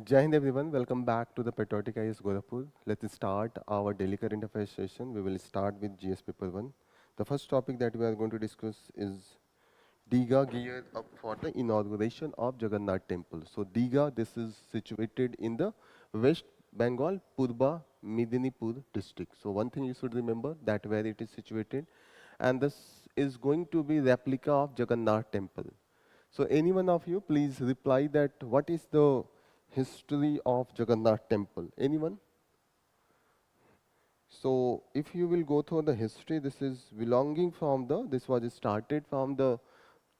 Jai Hind everyone, welcome back to the Patriotic IS Gorakhpur. Let's start our daily current affairs session. We will start with GS paper 1. The first topic that we are going to discuss is Digha geared up for the inauguration of Jagannath temple. So Digha, this is situated in the West Bengal, Purba Medinipur district. So one thing you should remember that where it is situated, and this is going to be replica of Jagannath temple. So any one of you please reply that what is the history of Jagannath temple? Anyone? So if you will go through the history, this is belonging from this was started from the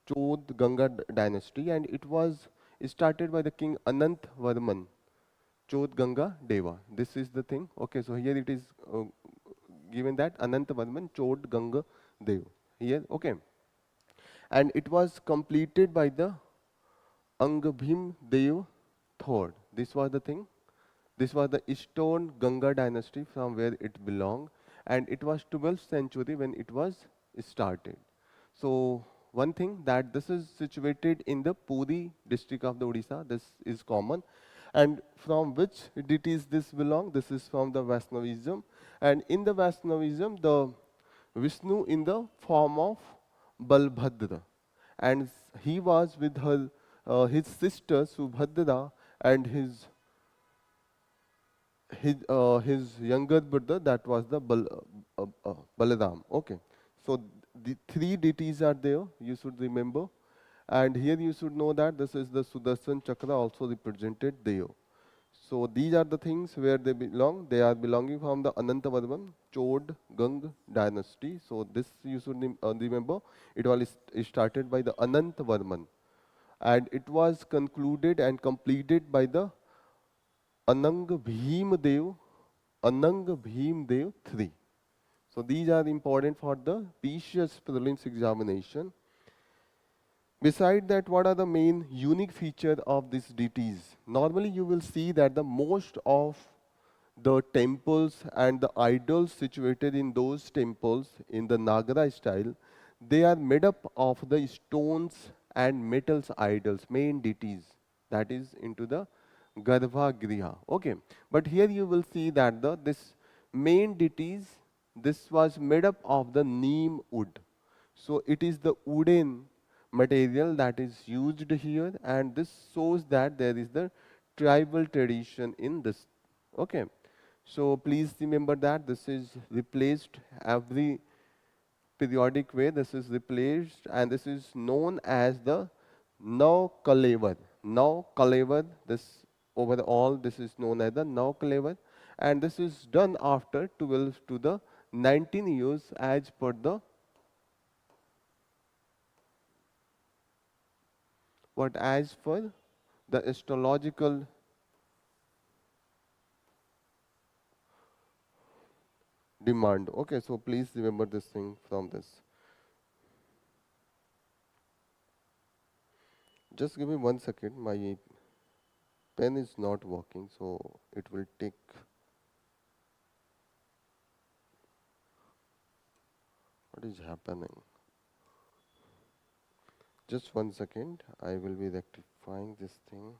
Chod Ganga dynasty, and it was started by the king Anant Varman, Chod Ganga Deva. This is the thing. Okay, so here it is given that Anant Varman Chod Ganga Dev. Here, okay. And it was completed by the Angbhim Dev III. This was the thing. This was the Stone Ganga dynasty from where it belonged, and it was 12th century when it was started. So one thing that this is situated in the Puri district of the Odisha. This is common. And from which deities this belong? This is from the Vaishnavism. And in the Vaishnavism, the Vishnu in the form of Balbhadra, and he was with his sister Subhadra and his younger brother, that was the Balaram. Okay, so the three deities are there. You should remember, and here you should know that this is the Sudarshan Chakra also represented there. So these are the things where they belong. They are belonging from the Anantavarman Chod Gang dynasty. So this you should remember. It was started by the Anantavarman, and it was concluded and completed by the Anang Bhim Dev, Anang Bhim Dev III. So these are important for the PCS prelims examination. Beside that, what are the main unique feature of these deities? Normally you will see that the most of the temples and the idols situated in those temples in the Nagara style, they are made up of the stones and metals idols, main deities, that is into the Garbhagriha. Okay, but here you will see that this main deities, this was made up of the neem wood. So it is the wooden material that is used here, and this shows that there is the tribal tradition in this. Okay, so please remember that this is replaced every periodic way. This is replaced, and this is known as the now Kalevar. Now Kalevar, this overall, this is known as the now Kalevar, and this is done after 12 to the 19 years as per the what as per the astrological demand. Okay, so please remember this thing from this. Just give me 1 second. My pen is not working, so it will take. What is happening? Just 1 second. I will be rectifying this thing.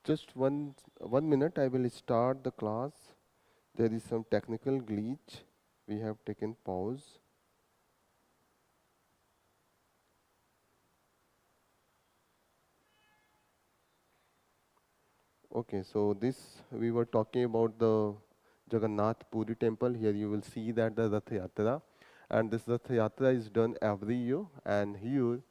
Just one minute. I will start the class. There is some technical glitch. We have taken pause. Okay, so this we were talking about the Jagannath Puri temple. Here you will see that the Rath Yatra, and this Rath Yatra is done every year. And here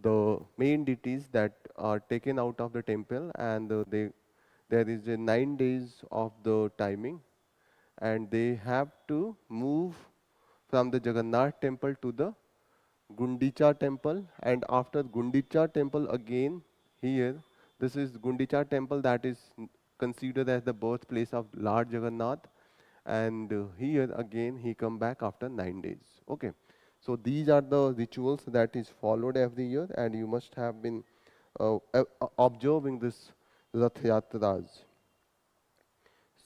the main deities that are taken out of the temple, and there is a 9 days of the timing, and they have to move from the Jagannath temple to the Gundicha temple, and after Gundicha temple again here, this is Gundicha temple that is considered as the birthplace of Lord Jagannath, and here again he come back after 9 days. Okay, so these are the rituals that is followed every year, and you must have been observing this Rath Yatras.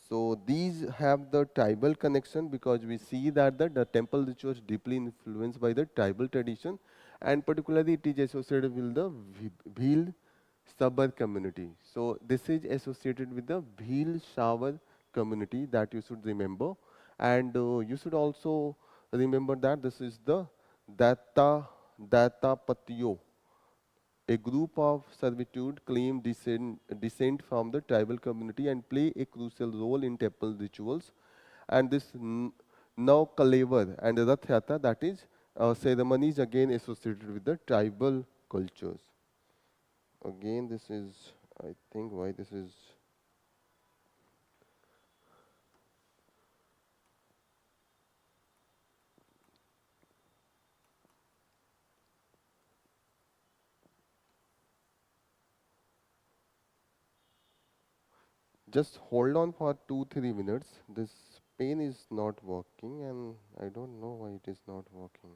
So these have the tribal connection because we see that the temple ritual is deeply influenced by the tribal tradition, and particularly it is associated with the Bhil Sabar community. So this is associated with the Bhil Shavar community that you should remember, and you should also remember that this is the Datta Patiyo, a group of servitude claim descent from the tribal community and play a crucial role in temple rituals. And this now Kalevar and Rath Yatra, that is ceremonies again associated with the tribal cultures. Again, this is, I think, why this is. Just hold on for 2-3 minutes. This pen is not working, and I don't know why it is not working.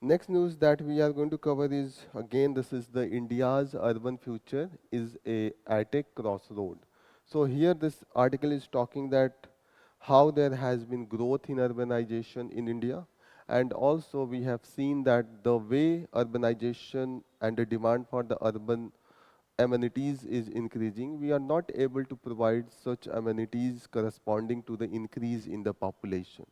Next news that we are going to cover is again this is the India's urban future is at a crossroad. So here this article is talking that how there has been growth in urbanization in India, and also we have seen that the way urbanization and the demand for the urban amenities is increasing, we are not able to provide such amenities corresponding to the increase in the population.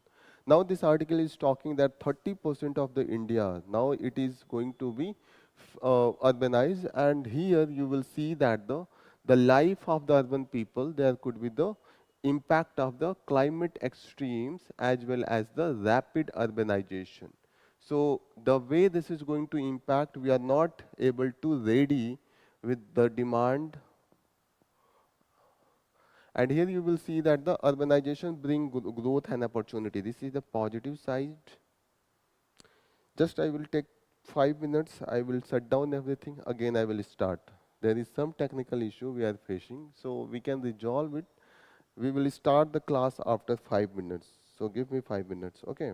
Now this article is talking that 30% of the India, now it is going to be urbanized, and here you will see that the life of the urban people, there could be the impact of the climate extremes as well as the rapid urbanization. So the way this is going to impact, we are not able to ready with the demand. And here you will see that the urbanization bring growth and opportunity. This is the positive side. Just I will take 5 minutes. I will shut down everything. Again, I will start. There is some technical issue we are facing, so we can resolve it. We will start the class after 5 minutes. So give me 5 minutes. Okay.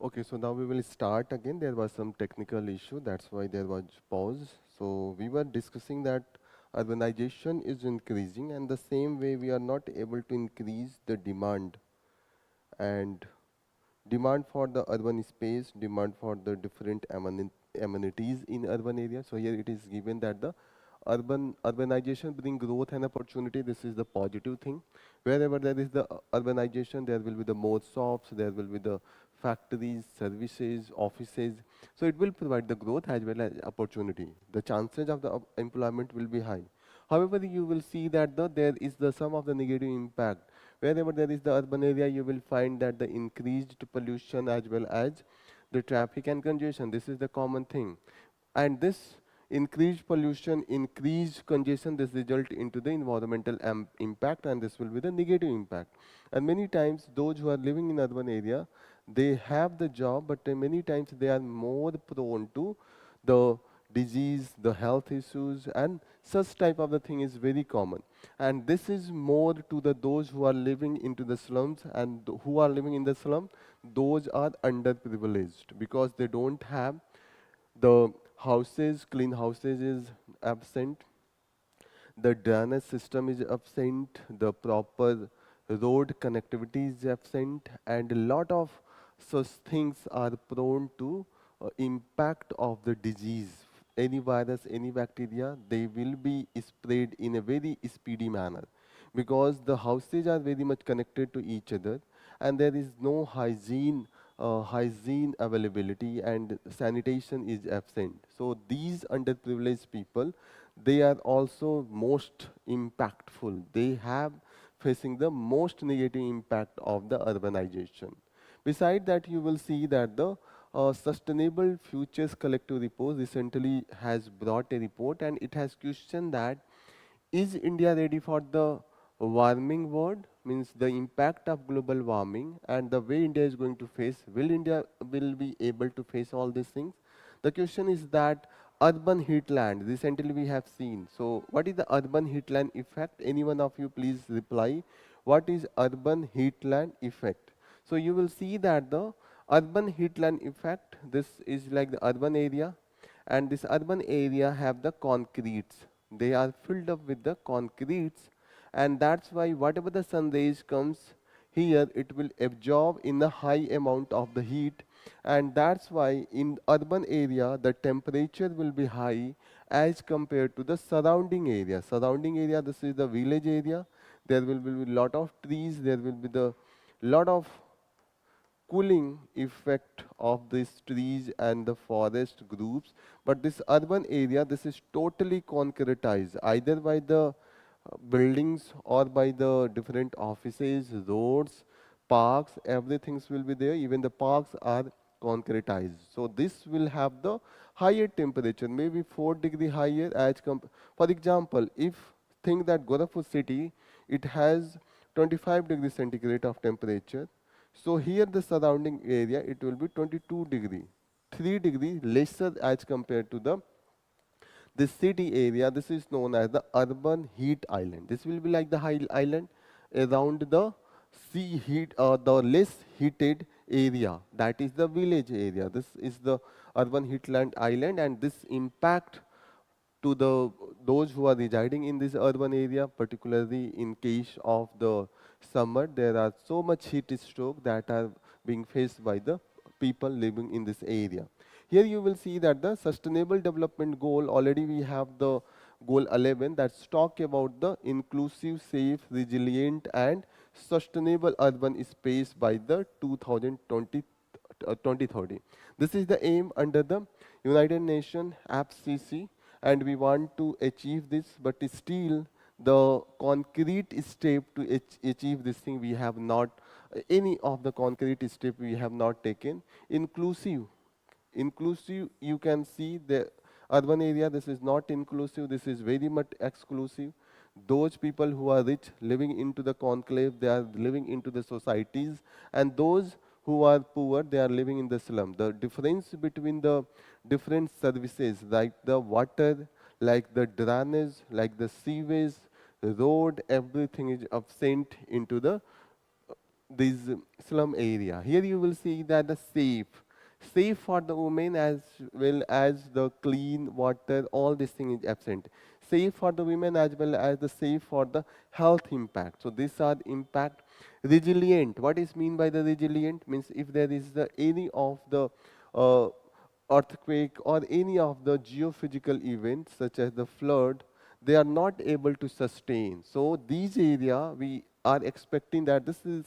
Okay, so now we will start again. There was some technical issue, that's why there was pause. So we were discussing that urbanization is increasing, and the same way we are not able to increase the demand, and demand for the urban space, demand for the different amenities in urban areas. So here it is given that the urbanization bring growth and opportunity. This is the positive thing. Wherever there is the urbanization, there will be the more shops, there will be the factories, services, offices. So it will provide the growth as well as opportunity. The chances of the employment will be high. However, you will see that there is the some of the negative impact. Wherever there is the urban area, you will find that the increased pollution as well as the traffic and congestion. This is the common thing. And this increased pollution, increased congestion, this result into the environmental impact, and this will be the negative impact. And many times those who are living in urban area, they have the job, but many times they are more prone to the disease, the health issues, and such type of the thing is very common. And this is more to the those who are living into the slums, and who are living in the slum, those are underprivileged because they don't have the houses, clean houses is absent, the drainage system is absent, the proper road connectivity is absent, and a lot of such things are prone to impact of the disease. Any virus, any bacteria, they will be spread in a very speedy manner because the houses are very much connected to each other, and there is no hygiene availability, and sanitation is absent. So these underprivileged people, they are also most impactful. They have facing the most negative impact of the urbanization. Beside that, you will see that the Sustainable Futures Collective Report recently has brought a report, and it has questioned that is India ready for the warming world, means the impact of global warming and the way India is going to face, will India will be able to face all these things? The question is that urban heatland, recently we have seen. So what is the urban heatland effect? Any one of you please reply. What is urban heatland effect? So you will see that the urban heatland effect, this is like the urban area, and this urban area have the concretes. They are filled up with the concretes, and that's why whatever the sun rays comes here, it will absorb in a high amount of the heat, and that's why in urban area the temperature will be high as compared to the surrounding area. Surrounding area, this is the village area. There will be a lot of trees. There will be the lot of cooling effect of these trees and the forest groups. But this urban area, this is totally concretized either by the buildings or by the different offices, roads, parks, everything will be there. Even the parks are concretized. So this will have the higher temperature, maybe 4 degree higher as for example, if think that Gorakhpur city, it has 25 degree centigrade of temperature. So here the surrounding area, it will be 22 degree, 3 degree lesser as compared to the this city area. This is known as the urban heat island. This will be like the high island around the sea heat or the less heated area. That is the village area. This is the urban heatland island, and this impact to the those who are residing in this urban area, particularly in case of the summer, there are so much heat stroke that are being faced by the people living in this area. Here you will see that the sustainable development goal, already we have the goal 11 that's talk about the inclusive, safe, resilient and sustainable urban space by the 2030. This is the aim under the United Nations FCC, and we want to achieve this, but still the concrete step to achieve this thing we have not, any of the concrete step we have not taken. Inclusive, you can see the urban area, this is not inclusive, this is very much exclusive. Those people who are rich living into the conclave, they are living into the societies, and those who are poor, they are living in the slum. The difference between the different services like the water, like the drainage, like the sewage, road, everything is absent into the this slum area. Here you will see that the safe for the women as well as the clean water, all this thing is absent. Safe for the women as well as the safe for the health impact. So these are impact. Resilient. What is mean by the resilient? Means if there is any of the uh, earthquake or any of the geophysical events such as the flood, they are not able to sustain. So these area we are expecting that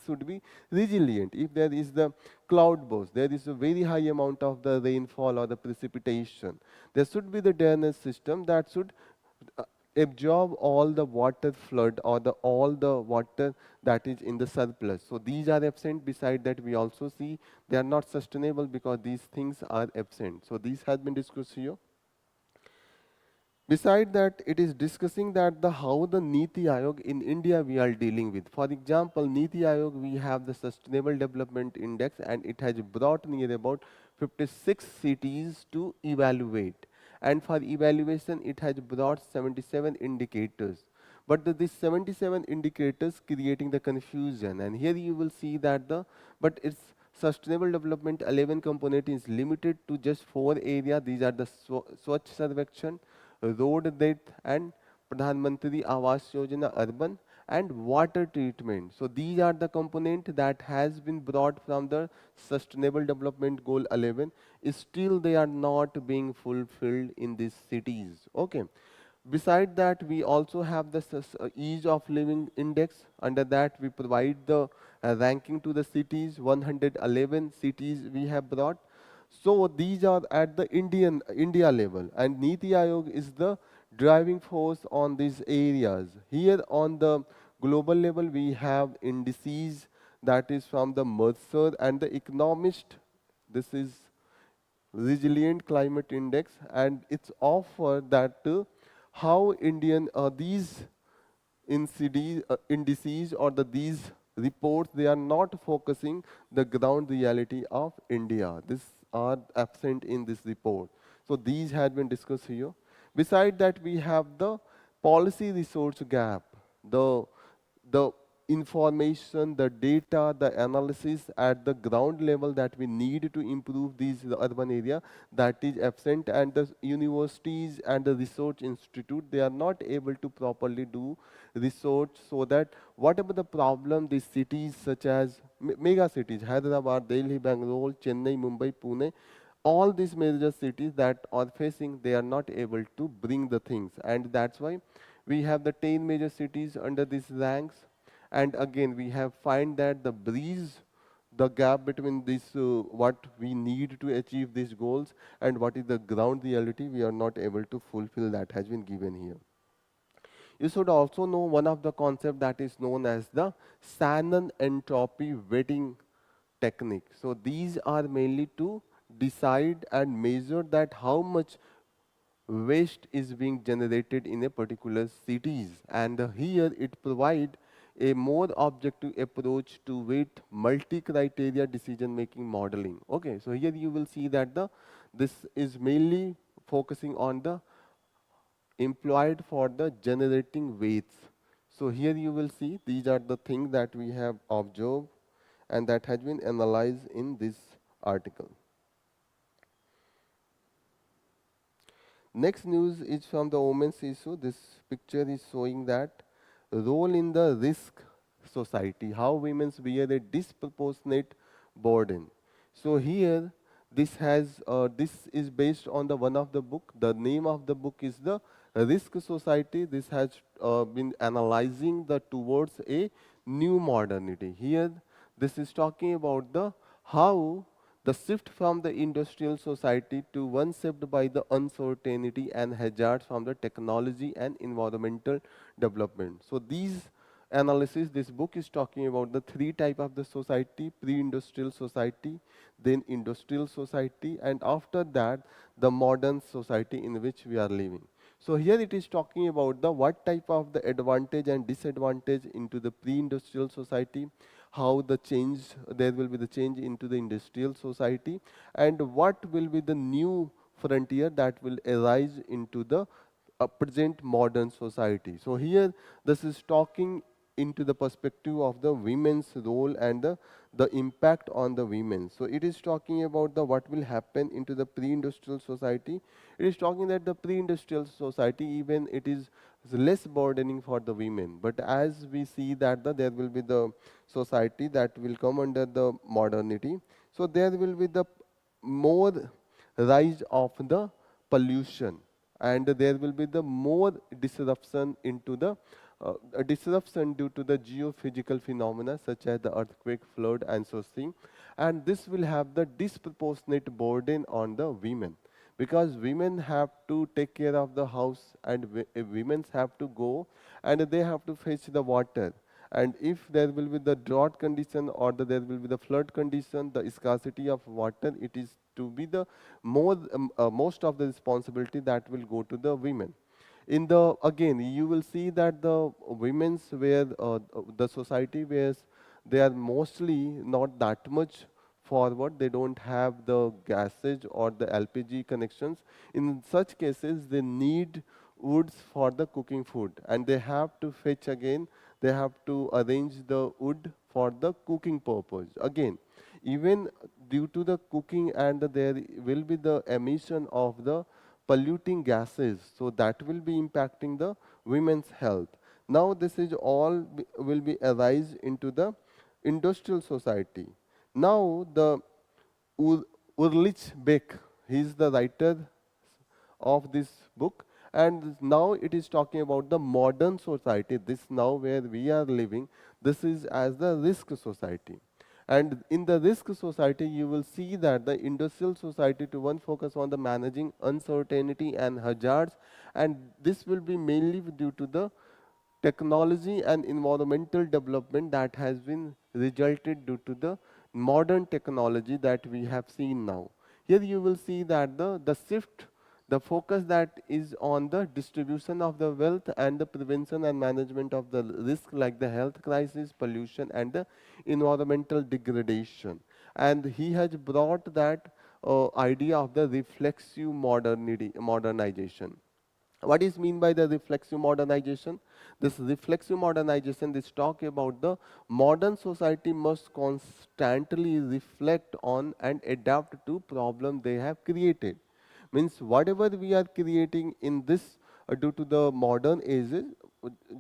should be resilient. If there is the cloud burst, there is a very high amount of the rainfall or the precipitation, there should be the drainage system that should uh, absorb all the water flood or the all the water that is in the surplus. So these are absent. Beside that, we also see they are not sustainable because these things are absent. So this has been discussed here. Beside that, it is discussing that the how the Niti Aayog in India we are dealing with. For example, Niti Aayog, we have the Sustainable Development Index, and it has brought near about 56 cities to evaluate. And for evaluation, it has brought 77 indicators. But these 77 indicators creating the confusion. And here you will see that but its sustainable development 11 component is limited to just 4 areas. These are the Swachh Sarvekshan, road depth, and Pradhan Mantri Awas Yojana urban, and water treatment. So these are the component that has been brought from the Sustainable Development Goal 11. Still, they are not being fulfilled in these cities. Okay. Beside that, we also have the ease of living index. Under that, we provide the ranking to the cities. 111 cities we have brought. So these are at the India level, and Niti Aayog is the driving force on these areas. Here on the global level, we have indices that is from the Mercer and the Economist. This is Resilient Climate Index, and it's offer that how Indian these indices or these reports, they are not focusing the ground reality of India. These are absent in this report. So these had been discussed here. Beside that, we have the policy resource gap, the information, the data, the analysis at the ground level that we need to improve these urban area, that is absent, and the universities and the research institute, they are not able to properly do research, so that whatever the problem these cities such as mega cities, Hyderabad, Delhi, Bangalore, Chennai, Mumbai, Pune, all these major cities that are facing, they are not able to bring the things, and that's why we have the 10 major cities under these ranks. And again, we have find that the breeze, the gap between this what we need to achieve these goals and what is the ground reality, we are not able to fulfill, that has been given here. You should also know one of the concept that is known as the Shannon entropy weighting technique. So these are mainly to decide and measure that how much waste is being generated in a particular cities, and here it provide a more objective approach to weight multi-criteria decision making modeling. Okay, so here you will see that this is mainly focusing on the employed for the generating weights. So here you will see these are the things that we have observed and that has been analyzed in this article. Next news is from the women's issue. This picture is showing that role in the risk society, how women bear a disproportionate burden. So here, this is based on the one of the book. The name of the book is the Risk Society. This has been analyzing the towards a new modernity. Here, this is talking about the how the shift from the industrial society to one shaped by the uncertainty and hazards from the technology and environmental development. So these analysis, this book is talking about the three type of the society: pre-industrial society, then industrial society, and after that the modern society in which we are living. So here it is talking about the what type of the advantage and disadvantage into the pre-industrial society, how the change, there will be the change into the industrial society, and what will be the new frontier that will arise into the present modern society. So here this is talking into the perspective of the women's role and the impact on the women. So it is talking about the what will happen into the pre-industrial society. It is talking that the pre-industrial society, even it is less burdening for the women. But as we see that there will be the society that will come under the modernity. So there will be the more rise of the pollution, and there will be the more disruption into the disruption due to the geophysical phenomena such as the earthquake, flood, and so thing. And this will have the disproportionate burden on the women, because women have to take care of the house, and women have to go and they have to fetch the water. And if there will be the drought condition, or there will be the flood condition, the scarcity of water, it is to be the most of the responsibility that will go to the women. In the again, you will see that the women's where the society where they are mostly not that much forward. They don't have the gases or the LPG connections. In such cases, they need woods for the cooking food, and they have to fetch again. They have to arrange the wood for the cooking purpose. Again, even due to the cooking, and there will be the emission of the polluting gases, so that will be impacting the women's health. Now this is all will be arise into the industrial society. Now the Ulrich Beck, he is the writer of this book, and now it is talking about the modern society. This now where we are living, this is as the risk society. And in the risk society, you will see that the industrial society to one focus on the managing uncertainty and hazards, and this will be mainly due to the technology and environmental development that has been resulted due to the modern technology that we have seen now. Here you will see that the shift, the focus that is on the distribution of the wealth and the prevention and management of the risk like the health crisis, pollution, and the environmental degradation. And he has brought that idea of the reflexive modernization. What is mean by the reflexive modernization? This reflexive modernization, this talk about the modern society must constantly reflect on and adapt to problem they have created. Means whatever we are creating in this due to the modern ages,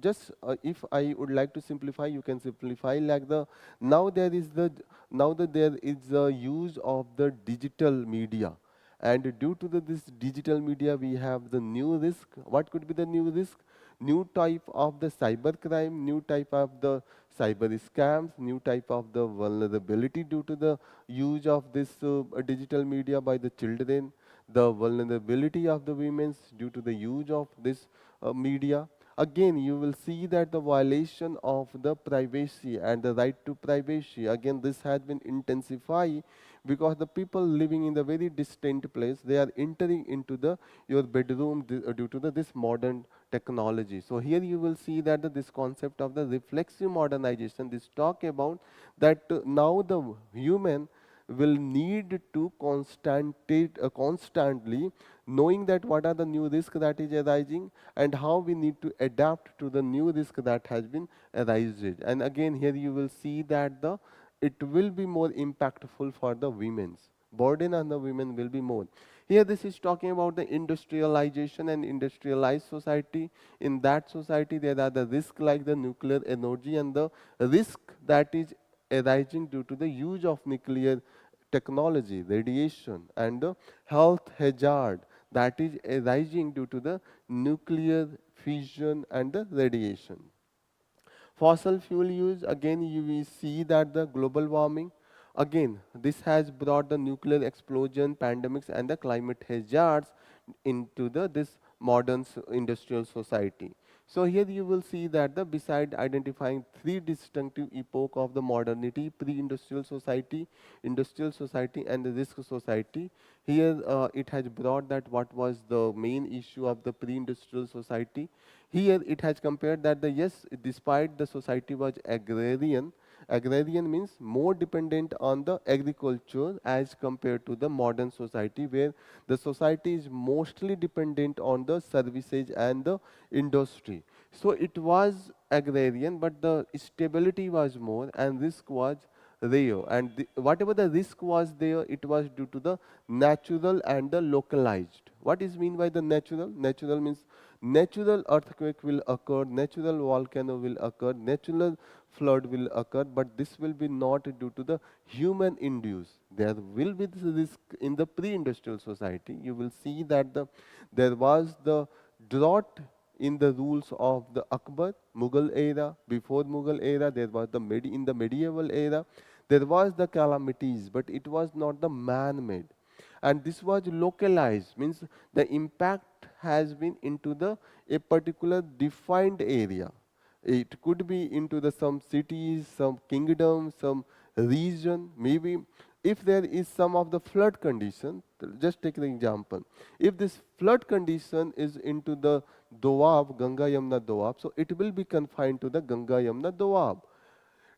just if I would like to simplify, you can simplify like the now there is the now that there is the use of the digital media, and due to this digital media, we have the new risk. What could be the new risk? New type of the cyber crime, new type of the cyber scams, new type of the vulnerability due to the use of this digital media by the children, the vulnerability of the women due to the use of this media. Again, you will see that the violation of the privacy and the right to privacy, again, this has been intensified because the people living in the very distant place, they are entering into the your bedroom due to this modern technology. So here you will see that this concept of the reflexive modernization, this talk about that now the human will need to constantly knowing that what are the new risks that is arising and how we need to adapt to the new risk that has been arising. And again, here you will see that it will be more impactful for the women's. Burden on the women will be more. Here this is talking about the industrialization and industrialized society. In that society, there are the risks like the nuclear energy and the risk that is arising due to the use of nuclear technology, radiation, and the health hazard that is arising due to the nuclear fission and the radiation. Fossil fuel use, again you will see that the global warming, again this has brought the nuclear explosion, pandemics, and the climate hazards into this modern industrial society. So here you will see that beside identifying three distinctive epoch of the modernity, industrial society, and the risk society, here it has brought that what was the main issue of the pre-industrial society. Here it has compared that yes, despite the society was agrarian, agrarian means more dependent on the agriculture as compared to the modern society where the society is mostly dependent on the services and the industry. So it was agrarian, but the stability was more and risk was rare. And whatever the risk was there, it was due to the natural and the localized. What is mean by the natural? Natural means natural earthquake will occur, natural volcano will occur, natural flood will occur, but this will be not due to the human induced. There will be this risk in the pre-industrial society. You will see that there was the drought in the rules of the Akbar, Mughal era. Before Mughal era, there was in the medieval era, there was the calamities, but it was not the man-made. And this was localized, means the impact has been into a particular defined area. It could be into some cities, some kingdoms, some region. Maybe if there is some of the flood condition, just take the example. If this flood condition is into the Doab, Ganga Yamuna Doab, so it will be confined to the Ganga Yamuna Doab.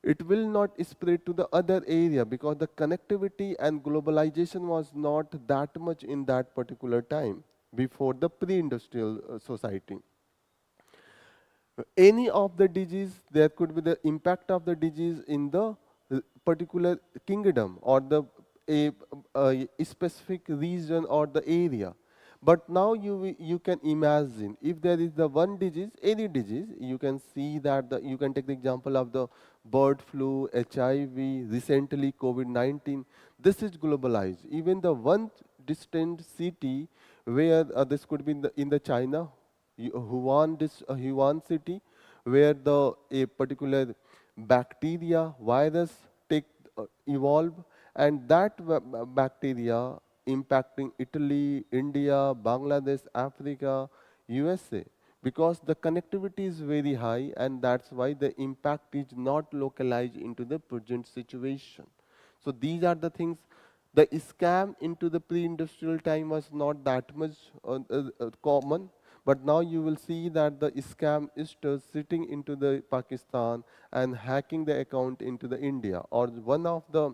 It will not spread to the other area because the connectivity and globalization was not that much in that particular time before the pre-industrial society. Any of the disease, there could be the impact of the disease in the particular kingdom or a specific region or the area. But now you can imagine if there is the one disease, any disease, you can see that you can take the example of the bird flu, HIV, recently COVID-19. This is globalized. Even the one distant city where this could be in the China, Wuhan city, where a particular bacteria, virus evolve, and that bacteria impacting Italy, India, Bangladesh, Africa, USA, because the connectivity is very high, and that's why the impact is not localized into the present situation. So these are the things. The scam into the pre-industrial time was not that much common, but now you will see that the scam is still sitting into the Pakistan and hacking the account into the India, or one of the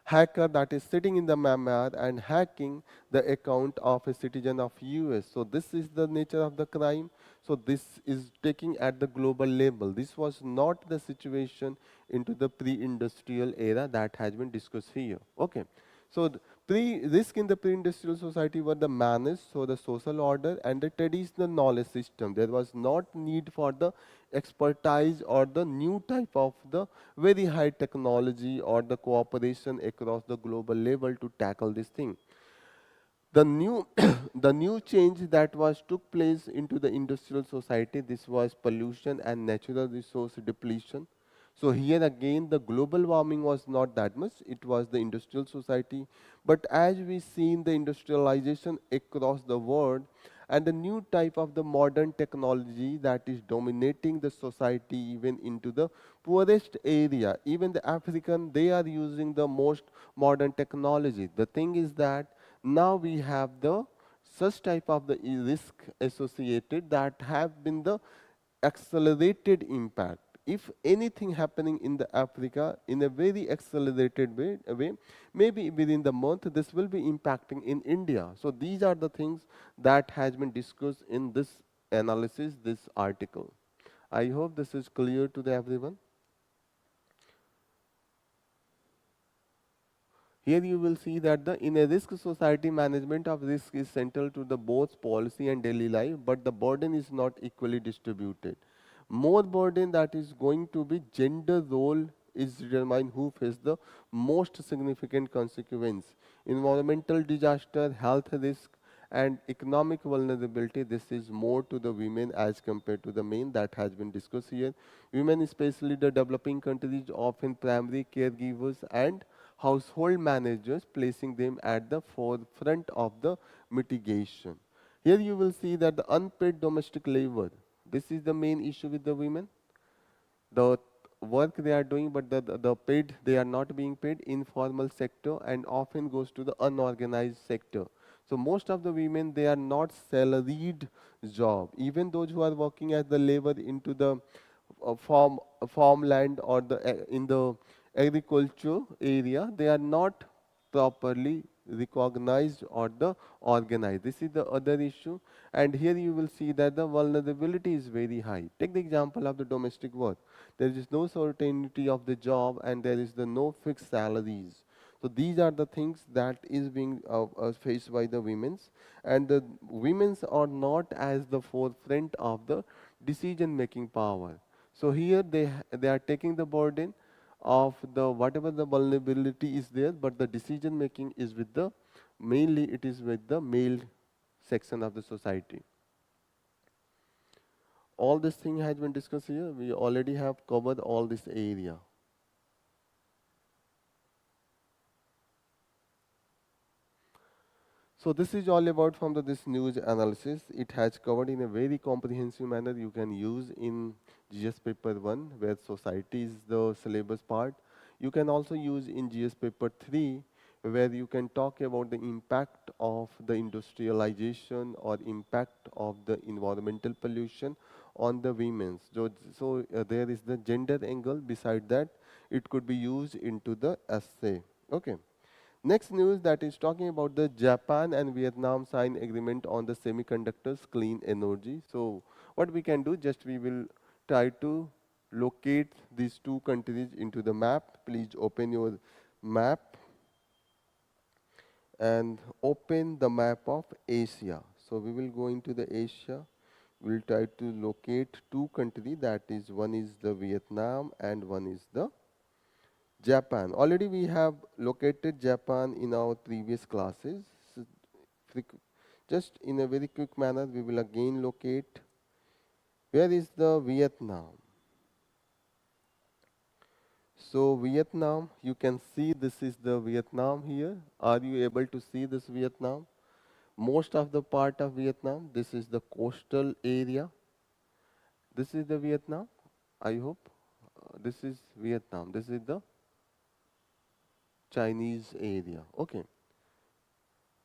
hacker that is sitting in the Myanmar and hacking the account of a citizen of US. So this is the nature of the crime. So this is taking at the global level. This was not the situation into the pre-industrial era that has been discussed here. Okay. So the risk in the pre-industrial society were the manners, so the social order and the traditional knowledge system. There was not need for the expertise or the new type of the very high technology or the cooperation across the global level to tackle this thing. The new the new change that was took place into the industrial society, this was pollution and natural resource depletion. So here again the global warming was not that much, it was the industrial society. But as we seen the industrialization across the world and the new type of the modern technology that is dominating the society even into the poorest area, even the African, they are using the most modern technology. The thing is that now we have the such type of the risk associated that have been the accelerated impact. If anything happening in the Africa in a very accelerated way, maybe within the month this will be impacting in India. So these are the things that has been discussed in this analysis, this article. I hope this is clear to everyone. Here you will see that in a risk society, management of risk is central to the both policy and daily life, but the burden is not equally distributed. More burden that is going to be gender role is determined who face the most significant consequence. Environmental disaster, health risk, and economic vulnerability, this is more to the women as compared to the men that has been discussed here. Women, especially the developing countries, often primary caregivers and household managers, placing them at the forefront of the mitigation. Here you will see that the unpaid domestic labor, this is the main issue with the women. The work they are doing, but the paid, they are not being paid, informal sector, and often goes to the unorganized sector. So most of the women, they are not salaried job. Even those who are working as the labor into the farmland or in the agriculture area, they are not properly recognized or the organized. This is the other issue. And here you will see that the vulnerability is very high. Take the example of the domestic work. There is no certainty of the job and there is the no fixed salaries. So these are the things that is being faced by the women's, and the women's are not as the forefront of the decision making power. So here they are taking the burden of the whatever the vulnerability is there, but the decision making is with the mainly it is with the male section of the society. All this thing has been discussed here. We already have covered all this area. So this is all about from this news analysis. It has covered in a very comprehensive manner. You can use in GS paper 1 where society is the syllabus part. You can also use in GS paper 3 where you can talk about the impact of the industrialization or impact of the environmental pollution on the women. So there is the gender angle. Beside that, it could be used into the essay. Okay. Next news that is talking about the Japan and Vietnam sign agreement on the semiconductors clean energy. So what we can do, just we will try to locate these two countries into the map. Please open your map and open the map of Asia. So we will go into the Asia. We'll try to locate two countries, that is one is the Vietnam and one is the Japan. Already we have located Japan in our previous classes. So, just in a very quick manner, we will again locate where is the Vietnam. So Vietnam, you can see this is the Vietnam here. Are you able to see this Vietnam? Most of the part of Vietnam, this is the coastal area. This is the Vietnam, I hope. This is Vietnam. This is the Chinese area. Okay.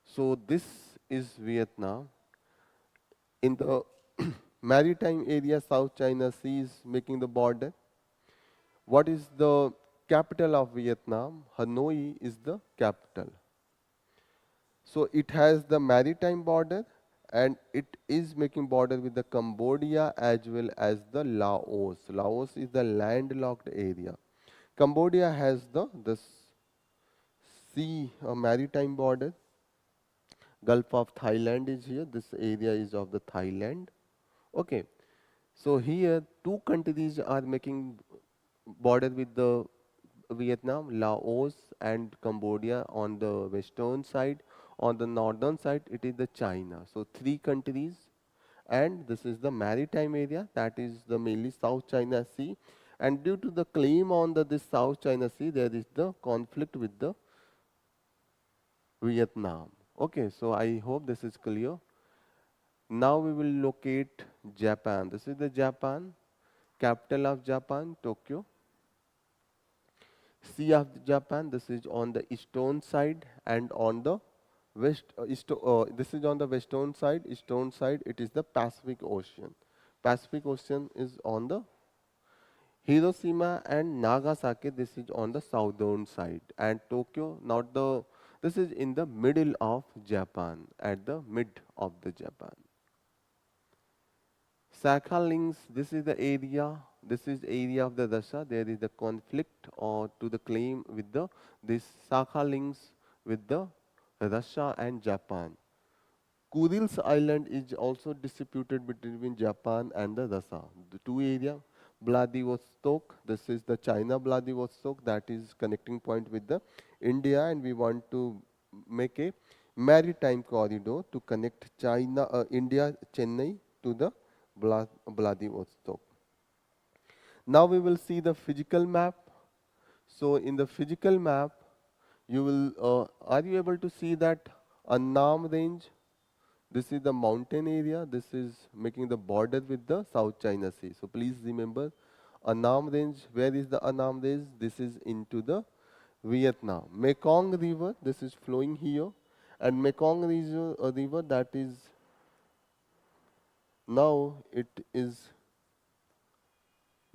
So this is Vietnam. In the maritime area, South China Sea is making the border. What is the capital of Vietnam? Hanoi is the capital. So it has the maritime border and it is making border with the Cambodia as well as the Laos. Laos is the landlocked area. Cambodia has the sea maritime border. Gulf of Thailand is here. This area is of the Thailand. Okay. So here two countries are making border with the Vietnam, Laos and Cambodia on the western side. On the northern side, it is the China. So three countries, and this is the maritime area, that is the mainly South China Sea. And due to the claim on this South China Sea, there is the conflict with the Vietnam. Okay, so I hope this is clear. Now we will locate Japan. This is the Japan, capital of Japan, Tokyo. Sea of Japan, this is on the eastern side, and on the this is on the western side, eastern side, it is the Pacific Ocean. Pacific Ocean is on the Hiroshima and Nagasaki, this is on the southern side, and Tokyo, not the, this is in the middle of Japan, at the mid of the Japan. Sakhalins, this is the area, this is area of the Russia. There is the conflict or to the claim with the this Sakhalins with the Russia and Japan. Kurils Island is also disputed between Japan and the Russia. The two area, Vladivostok, this is the China Vladivostok, that is connecting point with the India, and we want to make a maritime corridor to connect China, India, Chennai to the Vladivostok. Now we will see the physical map. So in the physical map, you will, are you able to see that Annam range? This is the mountain area. This is making the border with the South China Sea. So please remember, Annam range, where is the Annam range? This is into the Vietnam. Mekong River, this is flowing here. And Mekong river that is, now it is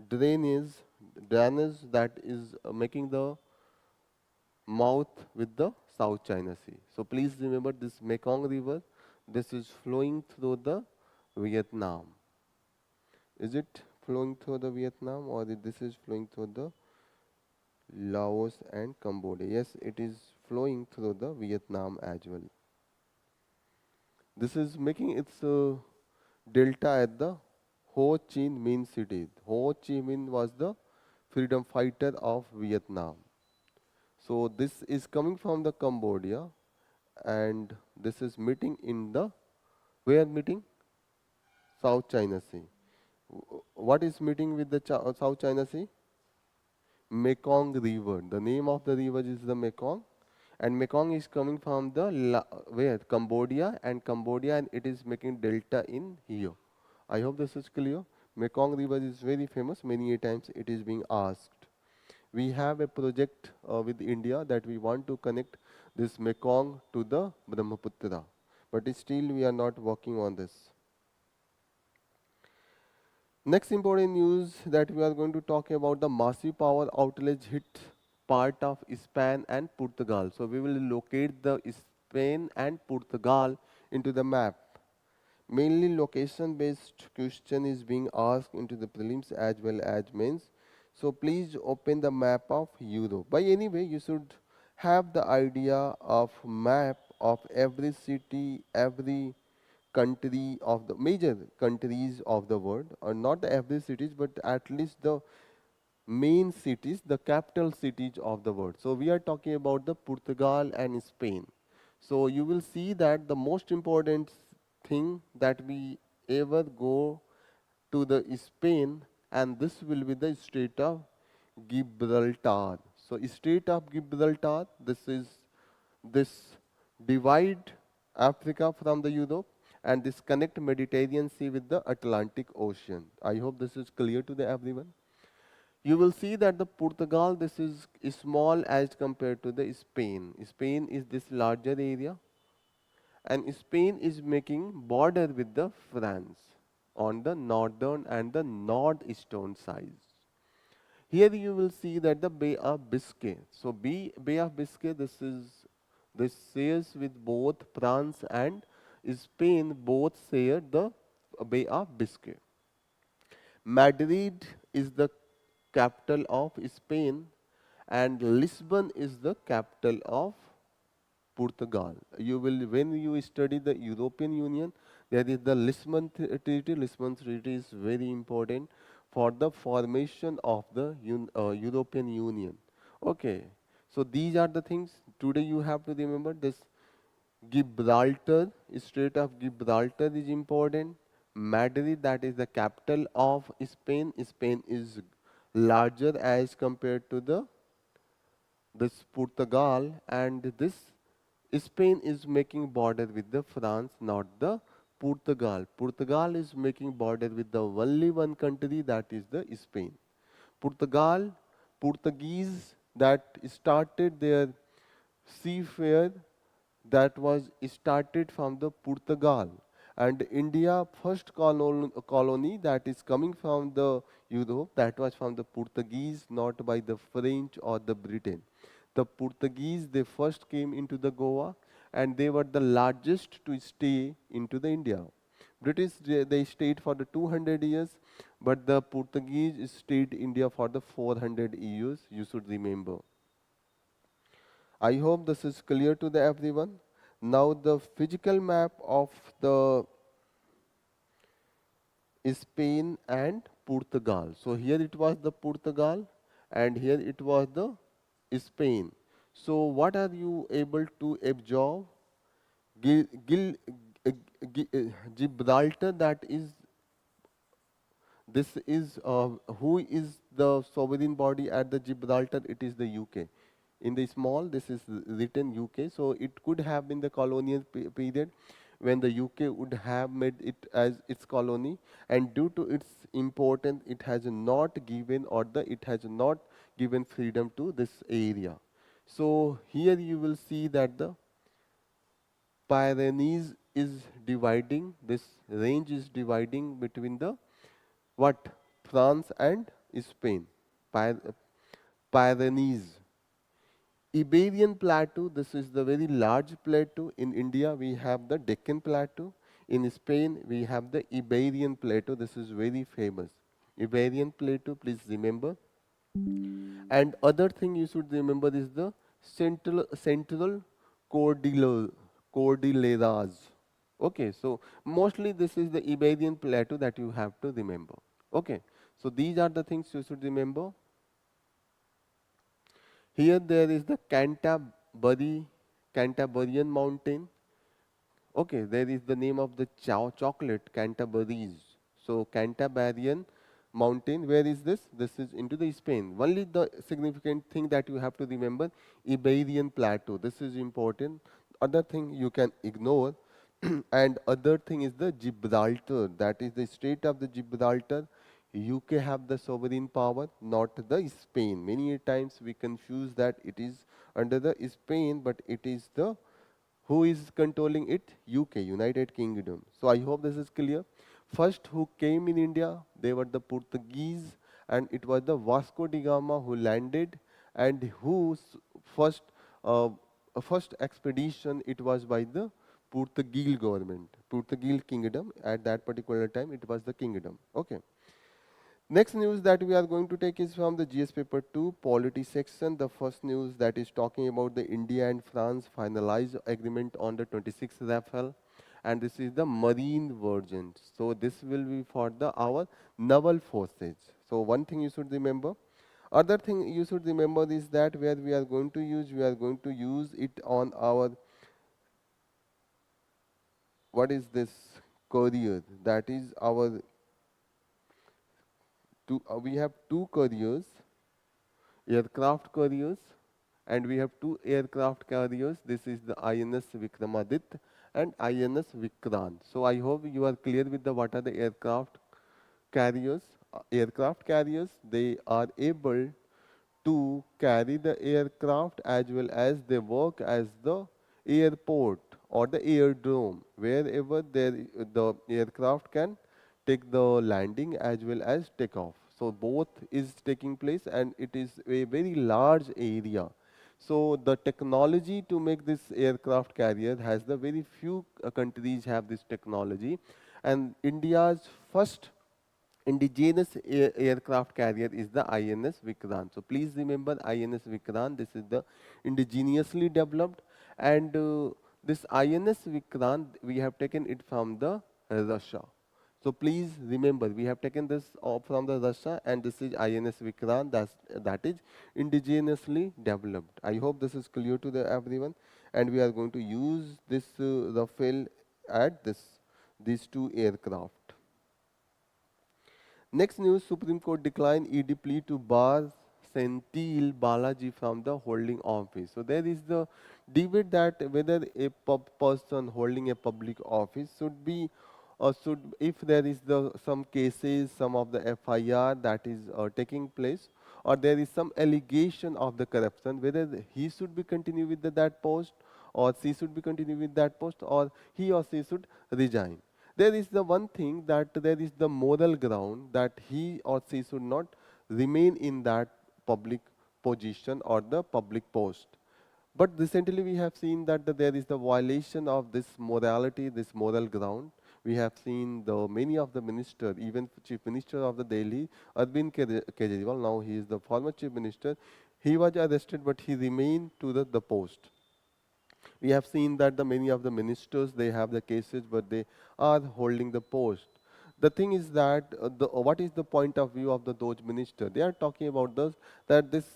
drainage that is making the mouth with the South China Sea. So please remember this Mekong River, this is flowing through the Vietnam. Is it flowing through the Vietnam, or this is flowing through the Laos and Cambodia? Yes, it is flowing through the Vietnam as well. This is making its delta at the Ho Chi Minh city. Ho Chi Minh was the freedom fighter of Vietnam. So this is coming from the Cambodia, and this is meeting in the, where meeting? South China Sea. What is meeting with the South China Sea? Mekong River. The name of the river is the Mekong, and Mekong is coming from the where? Cambodia, and it is making delta in here. I hope this is clear. Mekong River is very famous. Many a times it is being asked. We have a project with India that we want to connect this Mekong to the Brahmaputra, but still we are not working on this. Next important news that we are going to talk about, the massive power outage hit part of Spain and Portugal. So we will locate the Spain and Portugal into the map. Mainly location based question is being asked into the prelims as well as mains. So please open the map of Europe. By anyway, you should have the idea of map of every city, every country of the major countries of the world, or not every cities, but at least the main cities, the capital cities of the world. So we are talking about the Portugal and Spain. So you will see that the most important thing that we ever go to the Spain, and this will be the Strait of Gibraltar. So Strait of Gibraltar, this divide Africa from the Europe, and this connect Mediterranean Sea with the Atlantic Ocean. I hope this is clear to the everyone. You will see that the Portugal, this is small as compared to the Spain. Spain is this larger area, and Spain is making border with the France on the northern and the northeastern sides. Here you will see that the Bay of Biscay. So Bay of Biscay, this shares with both France and Spain, both share the Bay of Biscay. Madrid is the capital of Spain, and Lisbon is the capital of Portugal. You will, when you study the European Union, there is the Lisbon Treaty. Lisbon Treaty is very important for the formation of the European Union. Okay, so these are the things today you have to remember. This Gibraltar, Strait of Gibraltar is important. Madrid, that is the capital of Spain. Spain is larger as compared to the this Portugal, and this Spain is making border with the France, not the Portugal. Portugal is making border with the only one country, that is the Spain. Portugal, Portuguese that started their seafarer, that was started from the Portugal, and India first colony that is coming from the Europe, that was from the Portuguese, not by the French or the Britain. The Portuguese, they first came into the Goa, and they were the largest to stay into the India. British, they stayed for the 200 years, but the Portuguese stayed India for the 400 years, you should remember. I hope this is clear to the everyone. Now the physical map of the Spain and Portugal. So here it was the Portugal, and here it was the Spain. So what are you able to absorb? Gil, Gil, Gibraltar, that is, this is who is the sovereign body at the Gibraltar? It is the UK. In the small, this is written UK, so it could have been the colonial period when the UK would have made it as its colony, and due to its importance, it has not given, or it has not given freedom to this area. So here you will see that the Pyrenees is dividing, this range is dividing between the what? France and Spain. Pyrenees. Iberian Plateau, this is the very large plateau. In India, we have the Deccan Plateau. In Spain, we have the Iberian Plateau. This is very famous. Iberian Plateau, please remember. And other thing you should remember is the central cordilleras. Okay, so mostly this is the Iberian Plateau that you have to remember. Okay, so these are the things you should remember. Here there is the Cantabrian mountain. Okay, there is the name of the chocolate, Canterbury's. So Cantabrian mountain, where is this? This is into the Spain. Only the significant thing that you have to remember, Iberian Plateau. This is important. Other thing you can ignore. And other thing is the Gibraltar. That is the Strait of the Gibraltar. UK have the sovereign power, not the Spain. Many times we confuse that it is under the Spain, but it is the who is controlling it? UK, United Kingdom. So I hope this is clear. First who came in India, they were the Portuguese, and it was the Vasco da Gama who landed, and whose first uh, first expedition it was by the Portuguese government, Portuguese kingdom. At that particular time, it was the kingdom. Okay. Next news that we are going to take is from the GS paper 2 Polity section. The first news that is talking about the India and France finalized agreement on the 26th Rafale, and this is the marine version. So this will be for the our naval forces. So one thing you should remember. Other thing you should remember is that where we are going to use it on our, what is this, carrier, that is our we have two carriers, aircraft carriers, and we have two aircraft carriers. This is the INS Vikramaditya and INS Vikrant. So I hope you are clear with the what are the aircraft carriers. Aircraft carriers, they are able to carry the aircraft as well as they work as the airport or the airdrome, wherever the aircraft can take the landing as well as take off. So both is taking place, and it is a very large area. So the technology to make this aircraft carrier has the very few countries have this technology, and India's first indigenous aircraft carrier is the INS Vikrant. So please remember INS Vikrant. This is the indigenously developed, and this INS Vikrant we have taken it from the Russia. So please remember we have taken this from the Russia, and this is INS Vikrant. That is indigenously developed. I hope this is clear to the everyone, and we are going to use this Rafale at these two aircraft. Next news, Supreme Court declined ED plea to bar Senthil Balaji from the holding office. So there is the debate that whether a person holding a public office should be, if there is some cases, some of the FIR that is taking place, or there is some allegation of the corruption, whether he should be continue with that post, or she should be continue with that post, or he or she should resign. There is the one thing that there is the moral ground that he or she should not remain in that public position or the public post. But recently we have seen that there is the violation of this morality, this moral ground. We have seen the many of the minister, even Chief Minister of the Delhi, Arvind Kejriwal, now he is the former Chief Minister, he was arrested but he remained to the post. We have seen that the many of the ministers, they have the cases, but they are holding the post. The thing is that what is the point of view of those ministers? They are talking about this, that this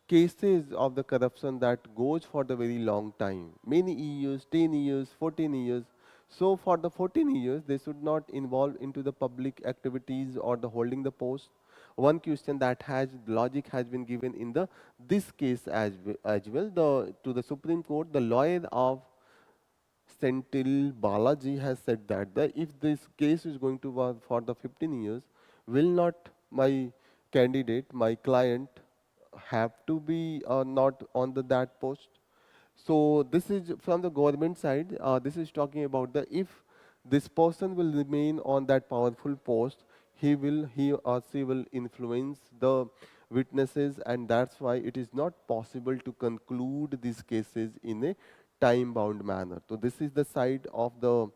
cases of the corruption that goes for the very long time, many years, 10 years, 14 years. So for the 14 years, they should not involve into the public activities or the holding the post. One question that has logic has been given in the this case as well. To the Supreme Court, the lawyer of Senthil Balaji has said that if this case is going to work for the 15 years, will not my candidate, my client, have to be not on that post? So this is from the government side. This is talking about the if this person will remain on that powerful post, he or she will influence the witnesses, and that's why it is not possible to conclude these cases in a time-bound manner. So this is the side of the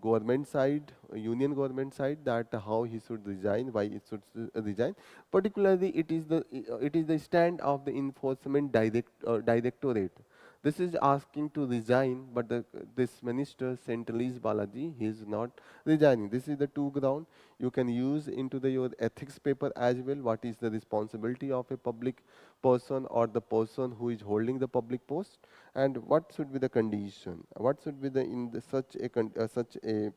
government side, union government side, that how he should resign, why it should resign. Particularly, it is the stand of the enforcement directorate. This is asking to resign, but this minister, Centralese Balaji, he is not resigning. This is the two ground you can use into your ethics paper as well. What is the responsibility of a public person or the person who is holding the public post, and what should be the condition? What should be such a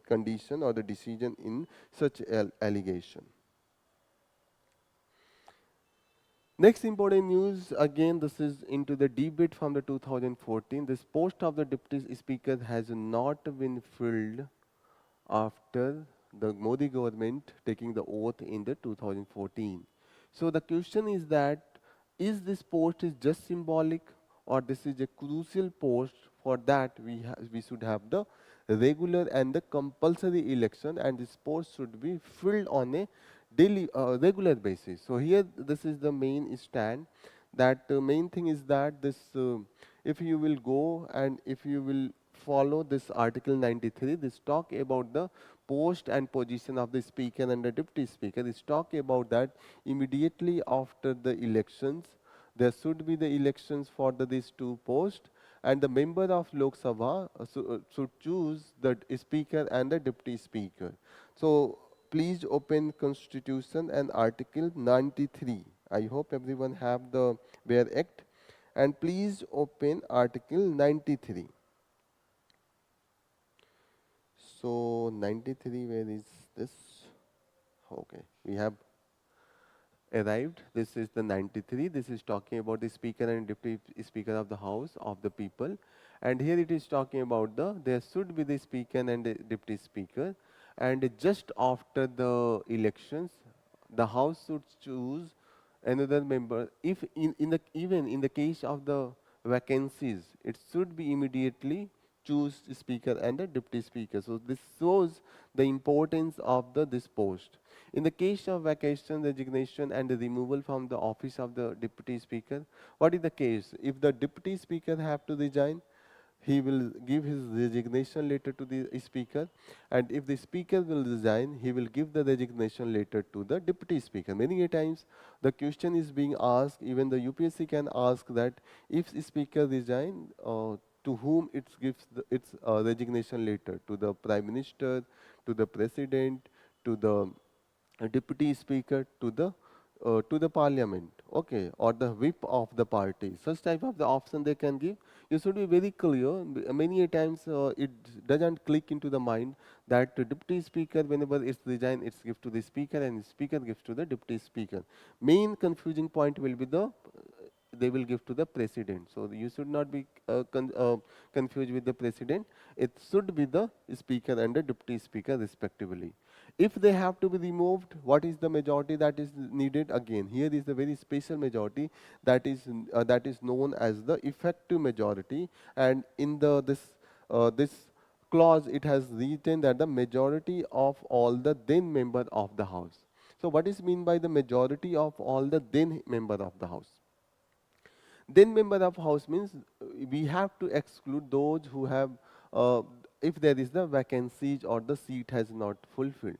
condition or the decision in such allegation? Next important news, again this is into the debate from the 2014. This post of the deputy speaker has not been filled after the Modi government taking the oath in the 2014. So the question is that, is this post is just symbolic, or this is a crucial post? For that we should have the regular and the compulsory election, and this post should be filled on a daily regular basis. So here this is the main stand, that main thing is that this if you will go and if you will follow this article 93, this talk about the post and position of the speaker and the deputy speaker. This talk about that immediately after the elections there should be the elections for these two posts, and the member of Lok Sabha should choose the speaker and the deputy speaker. So please open Constitution and Article 93. I hope everyone have the Ware Act, and please open Article 93. So 93, where is this? Okay, we have arrived. This is the 93. This is talking about the speaker and deputy speaker of the House of the people, and here it is talking about there should be the speaker and the deputy speaker, and just after the elections the House should choose another member. If even in the case of the vacancies, it should be immediately choose the speaker and the deputy speaker. So this shows the importance of this post. In the case of vacation, resignation and the removal from the office of the deputy speaker, what is the case? If the deputy speaker have to resign, he will give his resignation letter to the speaker, and if the speaker will resign, he will give the resignation letter to the deputy speaker. Many a times the question is being asked, even the UPSC can ask that if the speaker resign, to whom it gives its resignation letter, to the prime minister, to the president, to the deputy speaker, to the parliament, okay, or the whip of the party. Such type of the option they can give. You should be very clear. Many a times it doesn't click into the mind that the deputy speaker, whenever it's resigned, it's give to the speaker, and the speaker gives to the deputy speaker. Main confusing point will be they will give to the president. So you should not be confused with the president. It should be the speaker and the deputy speaker respectively. If they have to be removed, what is the majority that is needed? Again, here is the very special majority that is known as the effective majority, and in this clause it has written that the majority of all the then member of the House. So what is mean by the majority of all the then member of the House? Then member of House means we have to exclude those who have, if there is the vacancies or the seat has not fulfilled.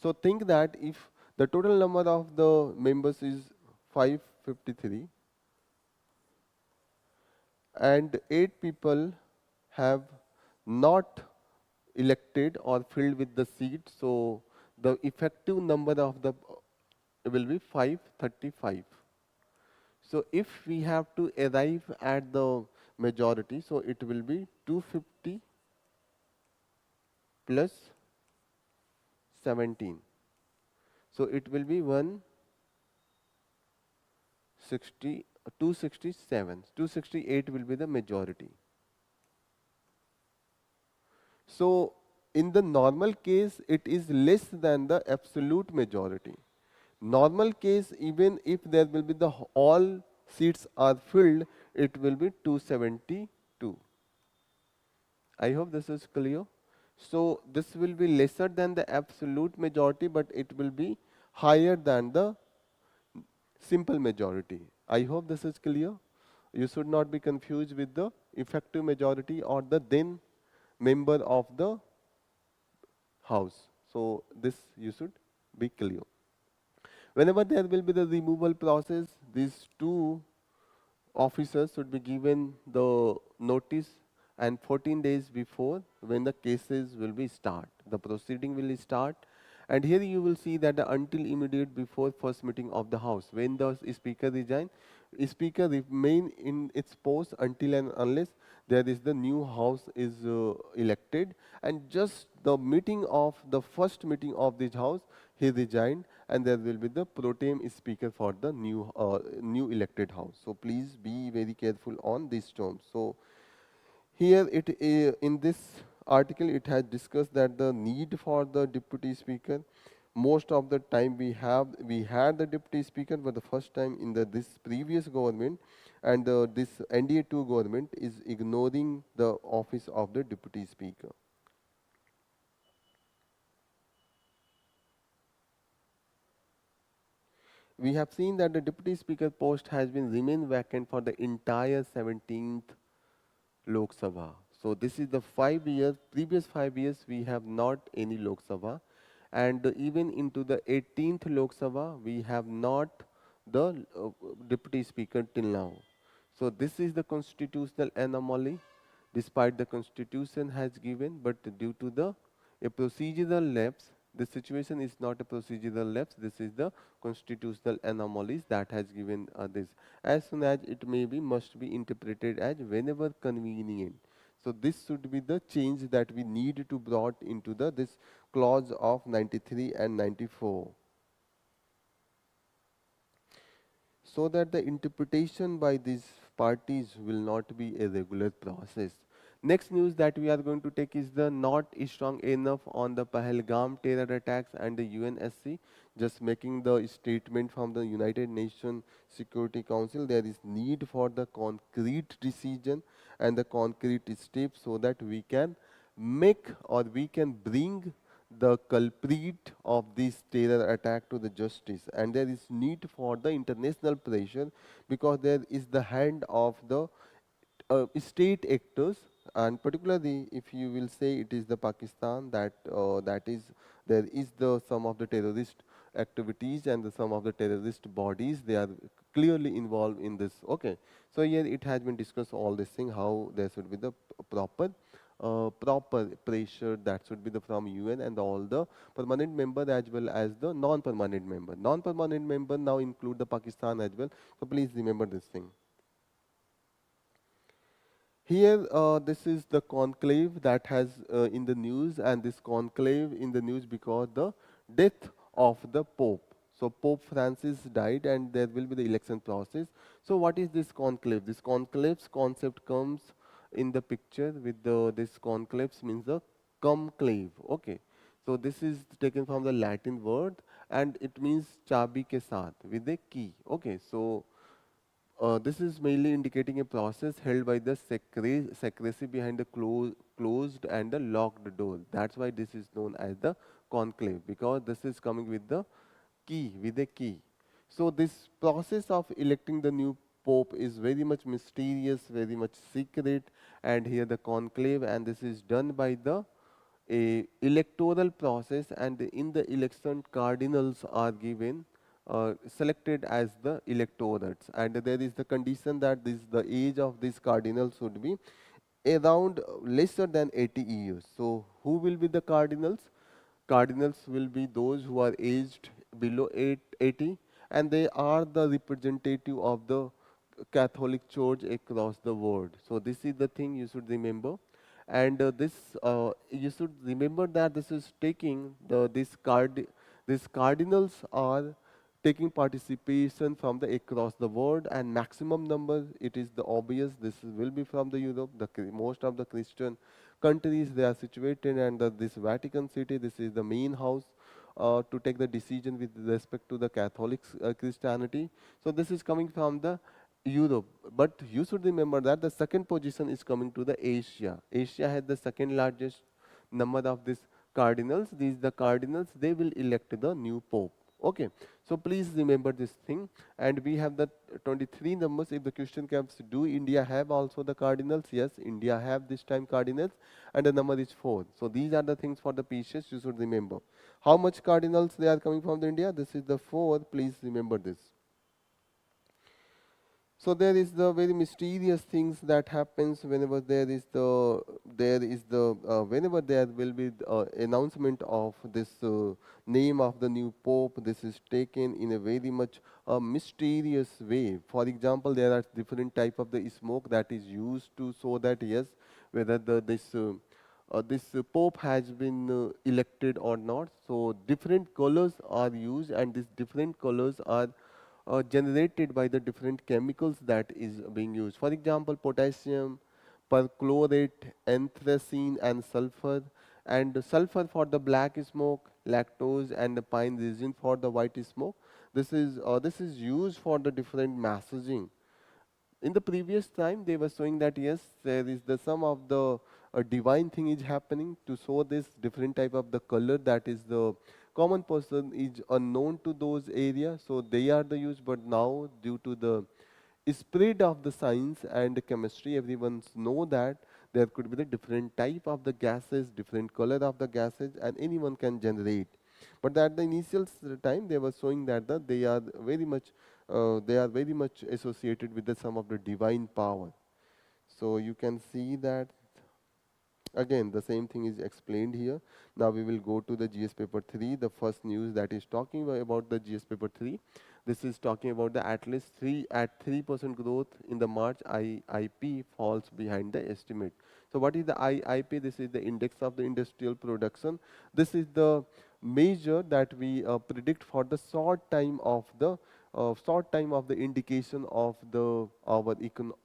So think that if the total number of the members is 553 and 8 people have not elected or filled with the seat, so the effective number of the will be 535. So if we have to arrive at the majority, so it will be 250 plus 17. So it will be 267. 268 will be the majority. So in the normal case, it is less than the absolute majority. Normal case, even if there will be all seats are filled, it will be 272. I hope this is clear. So this will be lesser than the absolute majority, but it will be higher than the simple majority. I hope this is clear. You should not be confused with the effective majority or the then member of the house. So this you should be clear. Whenever there will be the removal process, these two officers should be given the notice and 14 days before when the cases will be start. The proceeding will start, and here you will see that until immediate before first meeting of the house, when the speaker resign, speaker remain in its post until and unless there is the new house is elected, and just the meeting of the first meeting of this house he resigned, and there will be the pro tem speaker for the new elected house. So please be very careful on these terms. So here in this article it has discussed that the need for the deputy speaker. Most of the time we had the deputy speaker for the first time in this previous government, and this NDA2 government is ignoring the office of the deputy speaker. We have seen that the deputy speaker post has been remained vacant for the entire 17th Lok Sabha. So this is the 5 years, previous 5 years we have not any Lok Sabha, and even into the 18th Lok Sabha we have not the deputy speaker till now. So this is the constitutional anomaly, despite the constitution has given, but due to the a procedural lapse, the situation is not a procedural lapse, this is the constitutional anomalies that has given this. As soon as it may be, must be interpreted as whenever convenient. So this should be the change that we need to brought into this clause of 93 and 94. So that the interpretation by these parties will not be a regular process. Next news that we are going to take is the not strong enough on the Pahalgam terror attacks and the UNSC just making the statement from the United Nations Security Council. There is need for the concrete decision and the concrete steps so that we can make or we can bring the culprit of this terror attack to the justice, and there is need for the international pressure because there is the hand of the state actors, and particularly if you will say it is the Pakistan that is there is the some of the terrorist activities and some of the terrorist bodies they are clearly involved in this. Okay, so here it has been discussed all this thing how there should be the proper pressure that should be the from UN and all the permanent member as well as the non-permanent member. Non-permanent member now include the Pakistan as well. So please remember this thing. Here, this is the conclave that has in the news, and this conclave in the news because the death of the Pope. So Pope Francis died, and there will be the election process. So what is this conclave? This conclave's concept comes in the picture with this conclaves means the conclave. Okay, so this is taken from the Latin word, and it means chabi ke saath with a key. Okay, so this is mainly indicating a process held by the secrecy behind the closed and the locked door. That's why this is known as the conclave, because this is coming with the key, with a key. So this process of electing the new pope is very much mysterious, very much secret, and here the conclave, and this is done by the a electoral process, and in the election cardinals are given selected as the electorates, and there is the condition that the age of these cardinals should be around lesser than 80 years. So who will be the cardinals? Cardinals will be those who are aged below 80, and they are the representative of the Catholic Church across the world. So this is the thing you should remember, and this you should remember that this is taking these cardinals are taking participation from the across the world, and maximum number it is the obvious this will be from the Europe. Most of the Christian countries they are situated, and this Vatican City, this is the main house to take the decision with respect to the Catholic Christianity. So this is coming from the Europe, but you should remember that the second position is coming to the Asia. Asia has the second largest number of these cardinals. These the cardinals they will elect the new pope. Okay, so please remember this thing. And we have the 23 numbers. If the question comes, do India have also the cardinals? Yes, India have this time cardinals, and the number is 4. So these are the things for the pieces you should remember. How much cardinals they are coming from the India? This is the 4. Please remember this. So there is the very mysterious things that happens whenever whenever there will be announcement of this name of the new pope. This is taken in a very much mysterious way. For example, there are different type of the smoke that is used to show that yes, whether this pope has been elected or not. So different colors are used, and these different colors are generated by the different chemicals that is being used. For example, potassium, perchlorate, anthracene and sulfur. And sulfur for the black smoke, lactose and the pine resin for the white smoke. This is used for the different messaging. In the previous time they were showing that yes, there is the some of the divine thing is happening to show this different type of the color that is the common person is unknown to those areas, so they are the use. But now due to the spread of the science and chemistry, everyone know that there could be the different type of the gases, different color of the gases, and anyone can generate. But at the initial time, they were showing that they are very much associated with the some of the divine power. So you can see that again, the same thing is explained here. Now we will go to the GS paper 3. The first news that is talking about the GS paper 3. This is talking about the at least 3% growth in the March IIP falls behind the estimate. So what is the IIP? This is the index of the industrial production. This is the measure that we predict for the short time of the indication of the our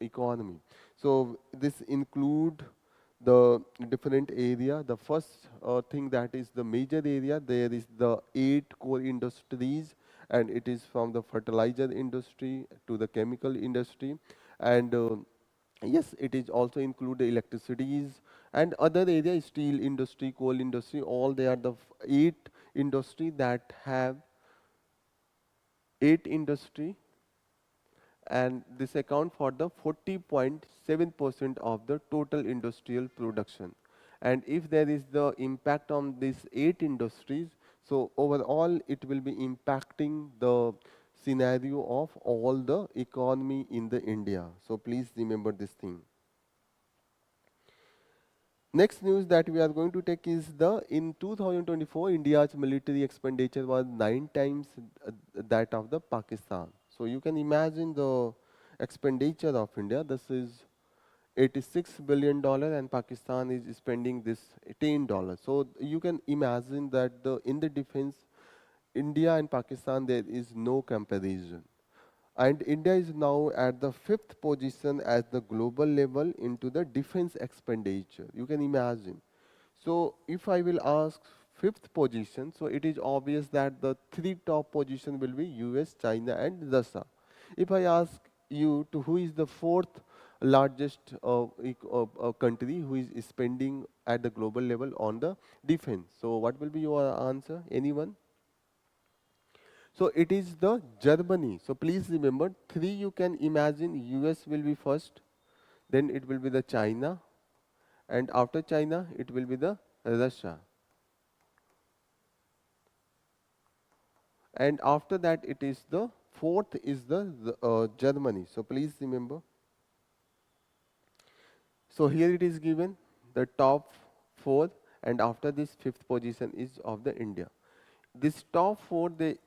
economy. So this include the different area. The first thing that is the major area, there is the 8 core industries, and it is from the fertilizer industry to the chemical industry. And yes, it is also include the electricities and other areas, steel industry, coal industry, all they are the 8 industry that have 8 industry, and this account for the 40.7% of the total industrial production. And if there is the impact on these 8 industries, so overall it will be impacting the scenario of all the economy in the India. So please remember this thing. Next news that we are going to take is the in 2024 India's military expenditure was 9 times that of the Pakistan. So you can imagine the expenditure of India. This is $86 billion and Pakistan is spending this $10. So you can imagine that in the defense, India and Pakistan there is no comparison. And India is now at the 5th position at the global level into the defense expenditure. You can imagine. So if I will ask 5th position, so it is obvious that the 3 top position will be US, China and Russia. If I ask you to who is the 4th largest country who is spending at the global level on the defense, so what will be your answer? Anyone? So it is the Germany. So please remember 3 you can imagine US will be first, then it will be the China, and after China it will be the Russia. And after that it is the 4th is the Germany. So please remember. So here it is given the top 4, and after this 5th position is of the India. This top 4 they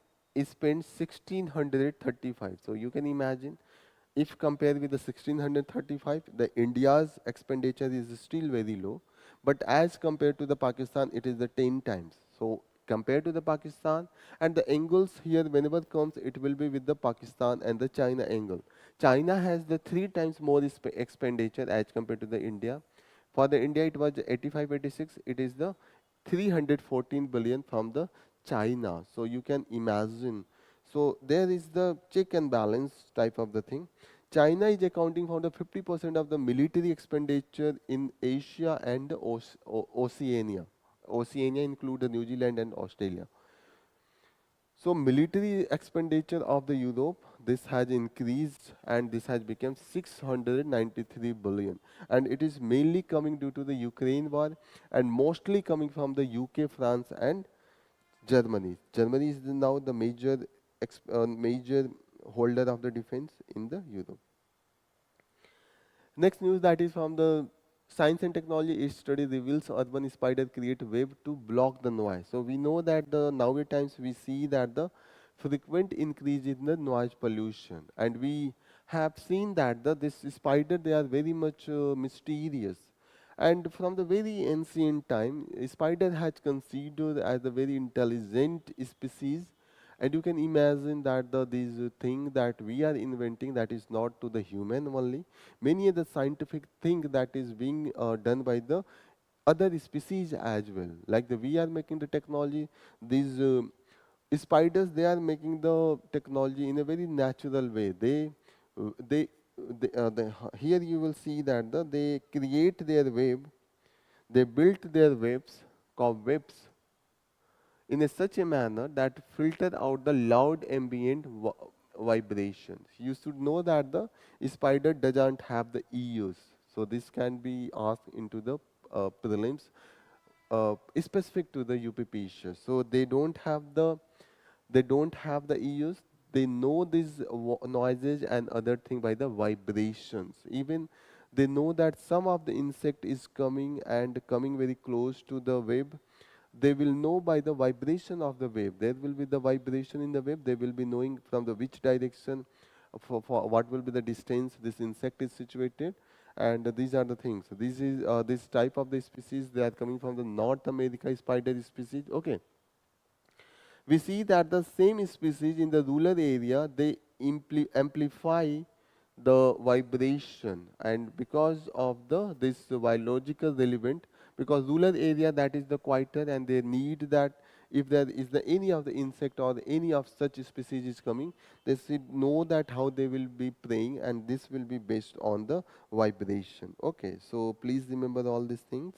spend 1635. So you can imagine if compared with the 1635, the India's expenditure is still very low, but as compared to the Pakistan it is the 10 times. So compared to the Pakistan, and the angles here whenever comes it will be with the Pakistan and the China angle. China has the 3 times more expenditure as compared to the India. For the India it was 85-86, it is the 314 billion from the China. So you can imagine. So there is the check and balance type of the thing. China is accounting for the 50% of the military expenditure in Asia and Oceania. Oceania include the New Zealand and Australia. So military expenditure of the Europe, this has increased and this has become 693 billion, and it is mainly coming due to the Ukraine war and mostly coming from the UK, France and Germany. Germany is now the major holder of the defense in the Europe. Next news, that is from the Science and Technology. A study reveals urban spider create web to block the noise. So we know that nowadays we see that the frequent increase in the noise pollution, and we have seen that this spider, they are very much mysterious. And from the very ancient time, spider has considered as a very intelligent species, and you can imagine that these thing that we are inventing, that is not to the human only. Many other scientific thing that is being done by the other species as well. Like we are making the technology, these spiders, they are making the technology in a very natural way. They, here you will see that they create their web, they built their webs, cobwebs, in such a manner that filter out the loud ambient vibrations. You should know that the spider doesn't have the ears. So this can be asked into the prelims specific to the UPSC. So they don't have the ears. They know these noises and other thing by the vibrations. Even they know that some of the insect is coming and coming very close to the web. They will know by the vibration of the wave. There will be the vibration in the wave. They will be knowing from the which direction, for what will be the distance this insect is situated. And these are the things. This is this type of the species. They are coming from the North America spider species. Okay. We see that the same species in the rural area, they amplify the vibration, and because of this biological relevant, because rural area, that is the quieter, and they need that if there is any of the insect or any of such species is coming, they should know that how they will be praying, and this will be based on the vibration. Okay, so please remember all these things.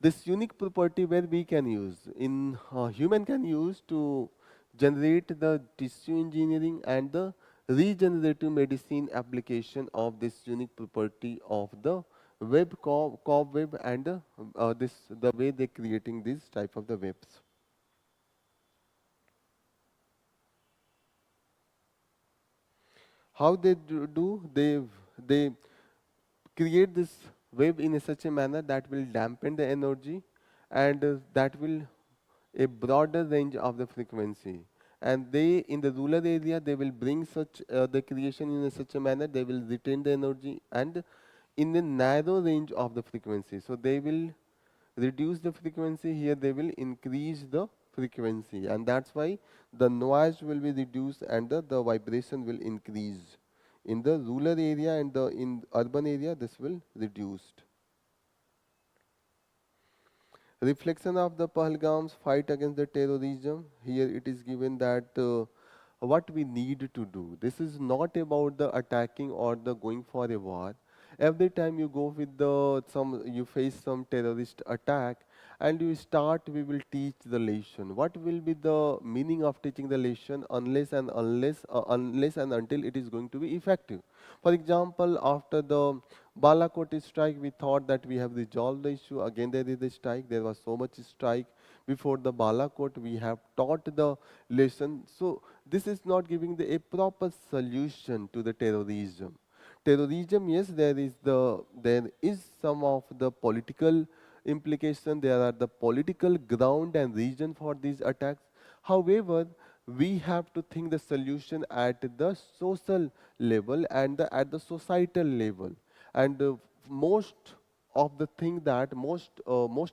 This unique property where we can use in human can use to generate the tissue engineering and the regenerative medicine application of this unique property of the cobweb and the way they creating this type of the webs. How they do, they create this wave in such a manner that will dampen the energy, and that will a broader range of the frequency. And they, in the rural area, they will bring such the creation in such a manner, they will retain the energy and in a narrow range of the frequency. So they will reduce the frequency, here they will increase the frequency, and that's why the noise will be reduced and the vibration will increase. In the rural area and in urban area, this will reduced. Reflection of the Pahalgam's fight against the terrorism. Here it is given that what we need to do. This is not about the attacking or the going for a war. Every time you go with you face some terrorist attack, and you start, we will teach the lesson. What will be the meaning of teaching the lesson unless and until it is going to be effective? For example, after the Balakot strike, we thought that we have resolved the issue. Again, there is a strike. There was so much strike before the Balakot. We have taught the lesson. So this is not giving a proper solution to the terrorism. Terrorism, yes, there is some of the political implication. There are the political ground and reason for these attacks. However, we have to think the solution at the social level and at the societal level. And most of the thing that most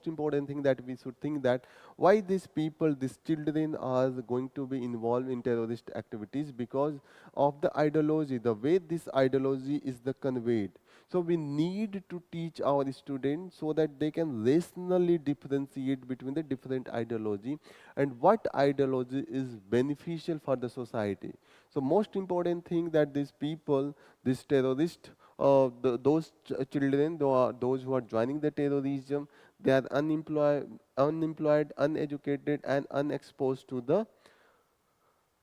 important thing that we should think that why these people, these children are going to be involved in terrorist activities, because of the ideology, the way this ideology is the conveyed. So we need to teach our students so that they can rationally differentiate between the different ideology and what ideology is beneficial for the society. So most important thing that these people, these terrorists, those children, those who are joining the terrorism, They are unemployed, uneducated, and unexposed to the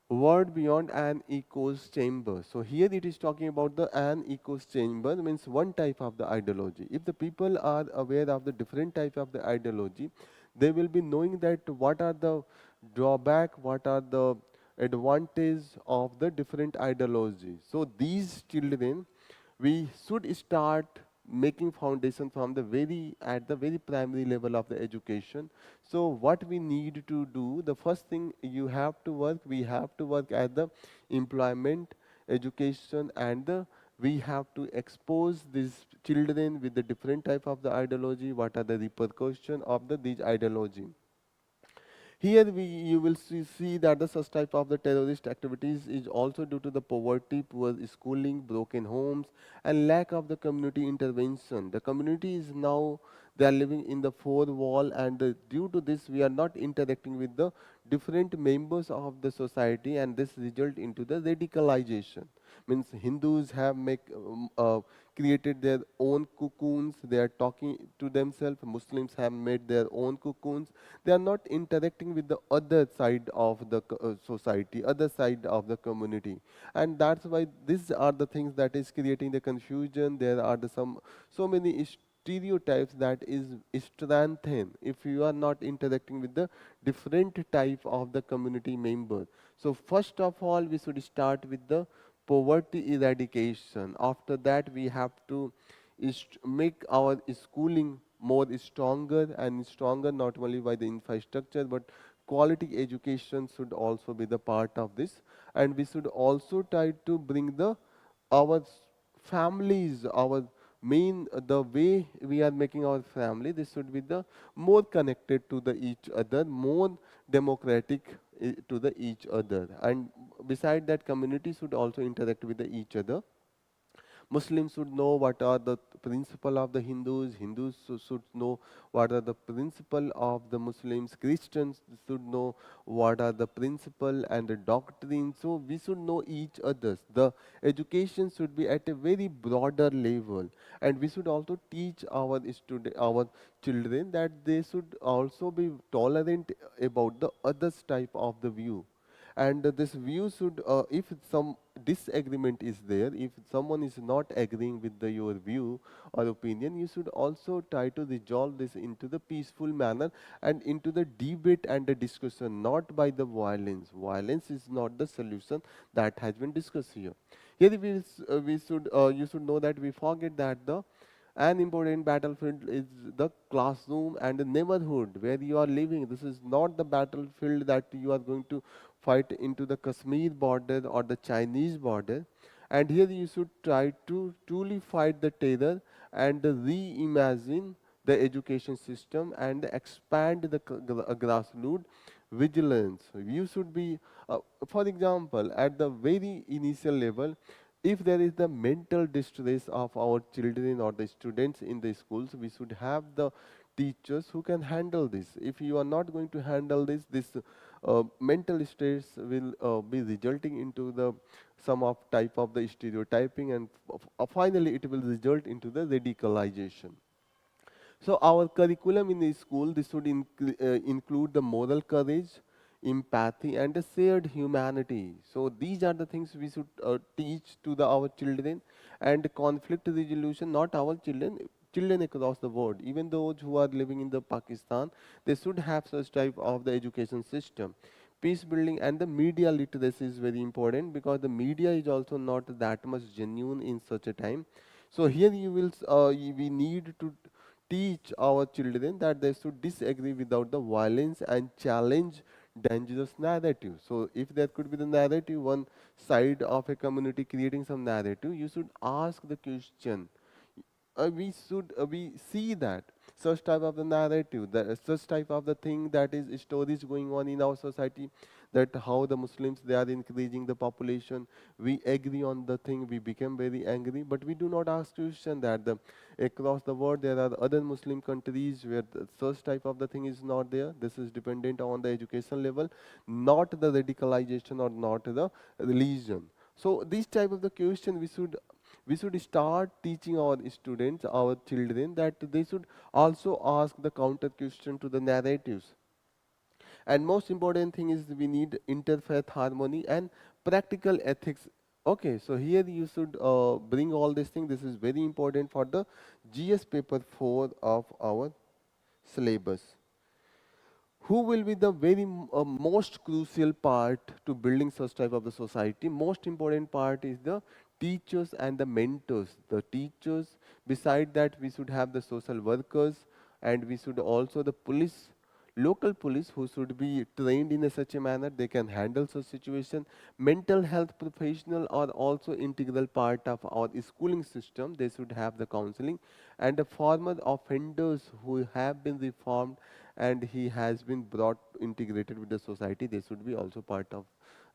world beyond an echo's chamber. So here it is talking about the an echo's chamber, means one type of the ideology. If the people are aware of the different type of the ideology, they will be knowing that what are the drawback, what are the advantage of the different ideology. So these children, we should start making foundation from the very at the very primary level of the education. So what we need to do, the first thing you have to work, we have to work at the employment, education, and we have to expose these children with the different type of the ideology, what are the repercussion of these ideology. Here you will see that the such type of the terrorist activities is also due to the poverty, poor schooling, broken homes, and lack of the community intervention. The community is now, they are living in the four wall, and due to this we are not interacting with the different members of the society, and this result into the radicalization. Means Hindus have created their own cocoons, they are talking to themselves. Muslims have made their own cocoons. They are not interacting with the other side of the society, other side of the community, and that's why these are the things that is creating the confusion. There are some so many stereotypes that is strengthened if you are not interacting with the different type of the community member. So first of all, we should start with the poverty eradication. After that, we have to make our schooling more stronger and stronger, not only by the infrastructure, but quality education should also be the part of this. And we should also try to bring the our families, our main, the way we are making our family, this should be the more connected to the each other, more democratic to the each other. And beside that, community should also interact with the each other. Muslims should know what are the principle of the Hindus. Hindus should know what are the principle of the Muslims. Christians should know what are the principle and the doctrine. So we should know each other's. The education should be at a very broader level, and we should also teach our our children that they should also be tolerant about the others type of the view. And this view should, if some disagreement is there, if someone is not agreeing with your view or opinion, you should also try to resolve this into the peaceful manner and into the debate and the discussion, not by the violence. Violence is not the solution that has been discussed here. Here we should, you should know that we forget that the an important battlefield is the classroom and the neighborhood where you are living. This is not the battlefield that you are going to fight into the Kashmir border or the Chinese border. And here you should try to truly fight the terror and reimagine the education system and expand the grassroots vigilance. You should be, for example, at the very initial level, if there is the mental distress of our children or the students in the schools, we should have the teachers who can handle this. If you are not going to handle this, mental stress will be resulting into the some of type of the stereotyping, and finally it will result into the radicalization. So our curriculum in the school, this would include the moral courage, empathy, and the shared humanity. So these are the things we should teach to our children. And conflict resolution, not our children, children across the world, even those who are living in the Pakistan, they should have such type of the education system. Peace building and the media literacy is very important, because the media is also not that much genuine in such a time. So here we need to teach our children that they should disagree without the violence and challenge dangerous narrative. So if there could be the narrative, one side of a community creating some narrative, you should ask the question. We see that such type of the narrative, that such type of the thing, that is stories going on in our society, that how the Muslims, they are increasing the population. We agree on the thing, we become very angry, but we do not ask question that across the world there are other Muslim countries where such type of the thing is not there. This is dependent on the education level, not the radicalization or not the religion. So these type of the question we should we should start teaching our students, our children, that they should also ask the counter question to the narratives. And most important thing is we need interfaith harmony and practical ethics. Okay, so here you should bring all these things. This is very important for the GS paper 4 of our syllabus. Who will be the very most crucial part to building such type of the society? Most important part is the teachers and the mentors. The teachers, beside that we should have the social workers, and we should also the police, local police, who should be trained in a such a manner they can handle such situation. Mental health professional are also integral part of our schooling system. They should have the counseling, and the former offenders who have been reformed and he has been brought integrated with the society, they should be also part of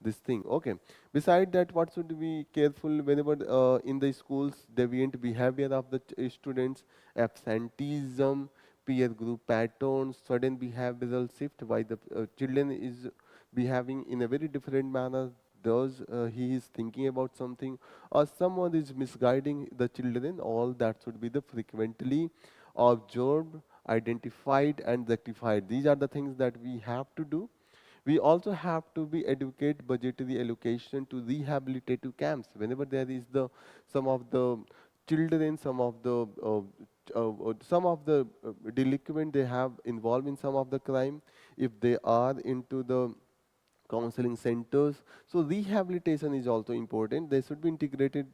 this thing. Okay, beside that, what should be careful whenever in the schools, deviant behavior of the students, absenteeism, peer group patterns, sudden behavioral shift, why the children is behaving in a very different manner, thus he is thinking about something, or someone is misguiding the children. All that should be the frequently observed, identified and rectified. These are the things that we have to do. We also have to be educate budgetary allocation to rehabilitative camps. Whenever there is the some of the children, some of the delinquent, they have involved in some of the crime. If they are into the counseling centers. So rehabilitation is also important. They should be integrated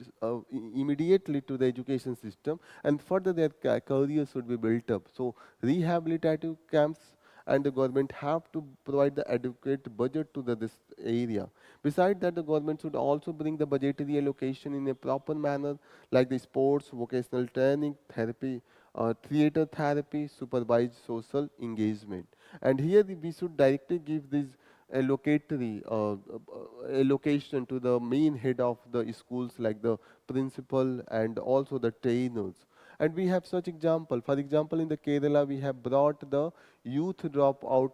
immediately to the education system, and further their careers should be built up. So rehabilitative camps, and the government have to provide the adequate budget to this area. Besides that, the government should also bring the budgetary allocation in a proper manner, like the sports, vocational training, therapy, theater therapy, supervised social engagement. And here we should directly give these allocatory allocation to the main head of the schools, like the principal and also the trainers. And we have such example. For example, in the Kerala, we have brought the youth dropout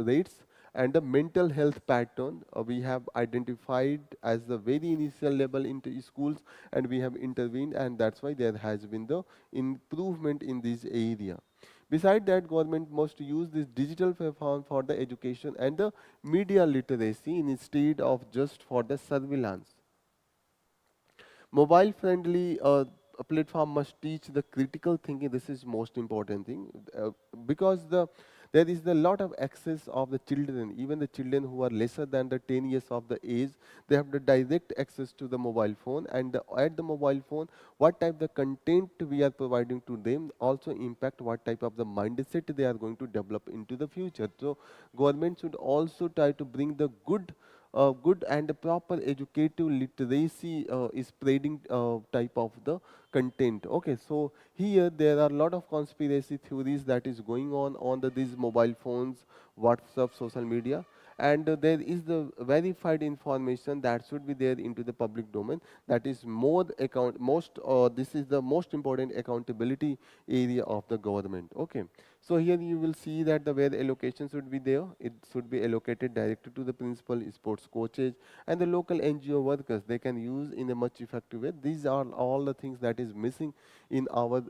rates and the mental health pattern. We have identified as the very initial level into schools, and we have intervened, and that's why there has been the improvement in this area. Beside that, government must use this digital platform for the education and the media literacy instead of just for the surveillance. Mobile friendly platform must teach the critical thinking. This is most important thing, because there is a lot of access of the children, even the children who are lesser than the 10 years of the age, they have the direct access to the mobile phone, and at the mobile phone, what type the content we are providing to them also impact what type of the mindset they are going to develop into the future. So government should also try to bring the good and proper educative literacy spreading type of the content. Okay, so here there are a lot of conspiracy theories that is going on these mobile phones, WhatsApp, social media, and there is the verified information that should be there into the public domain. That is more account most. This is the most important accountability area of the government. Okay, so here you will see that the where allocation should be there. It should be allocated directly to the principal, sports coaches, and the local NGO workers. They can use in a much effective way. These are all the things that is missing in our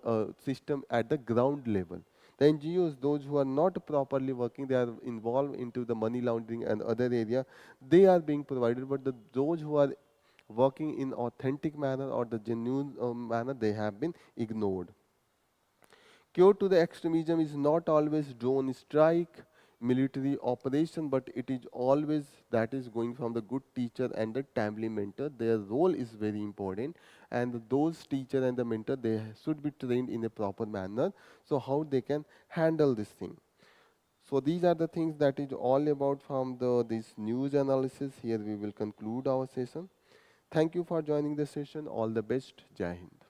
system at the ground level. The NGOs, those who are not properly working, they are involved into the money laundering and other area. They are being provided, but those who are working in authentic manner or the genuine manner, they have been ignored. Cure to the extremism is not always drone strike, military operation, but it is always that is going from the good teacher and the timely mentor. Their role is very important, and those teacher and the mentor, they should be trained in a proper manner. So how they can handle this thing. So these are the things that is all about from this news analysis. Here we will conclude our session. Thank you for joining the session. All the best. Jai Hind.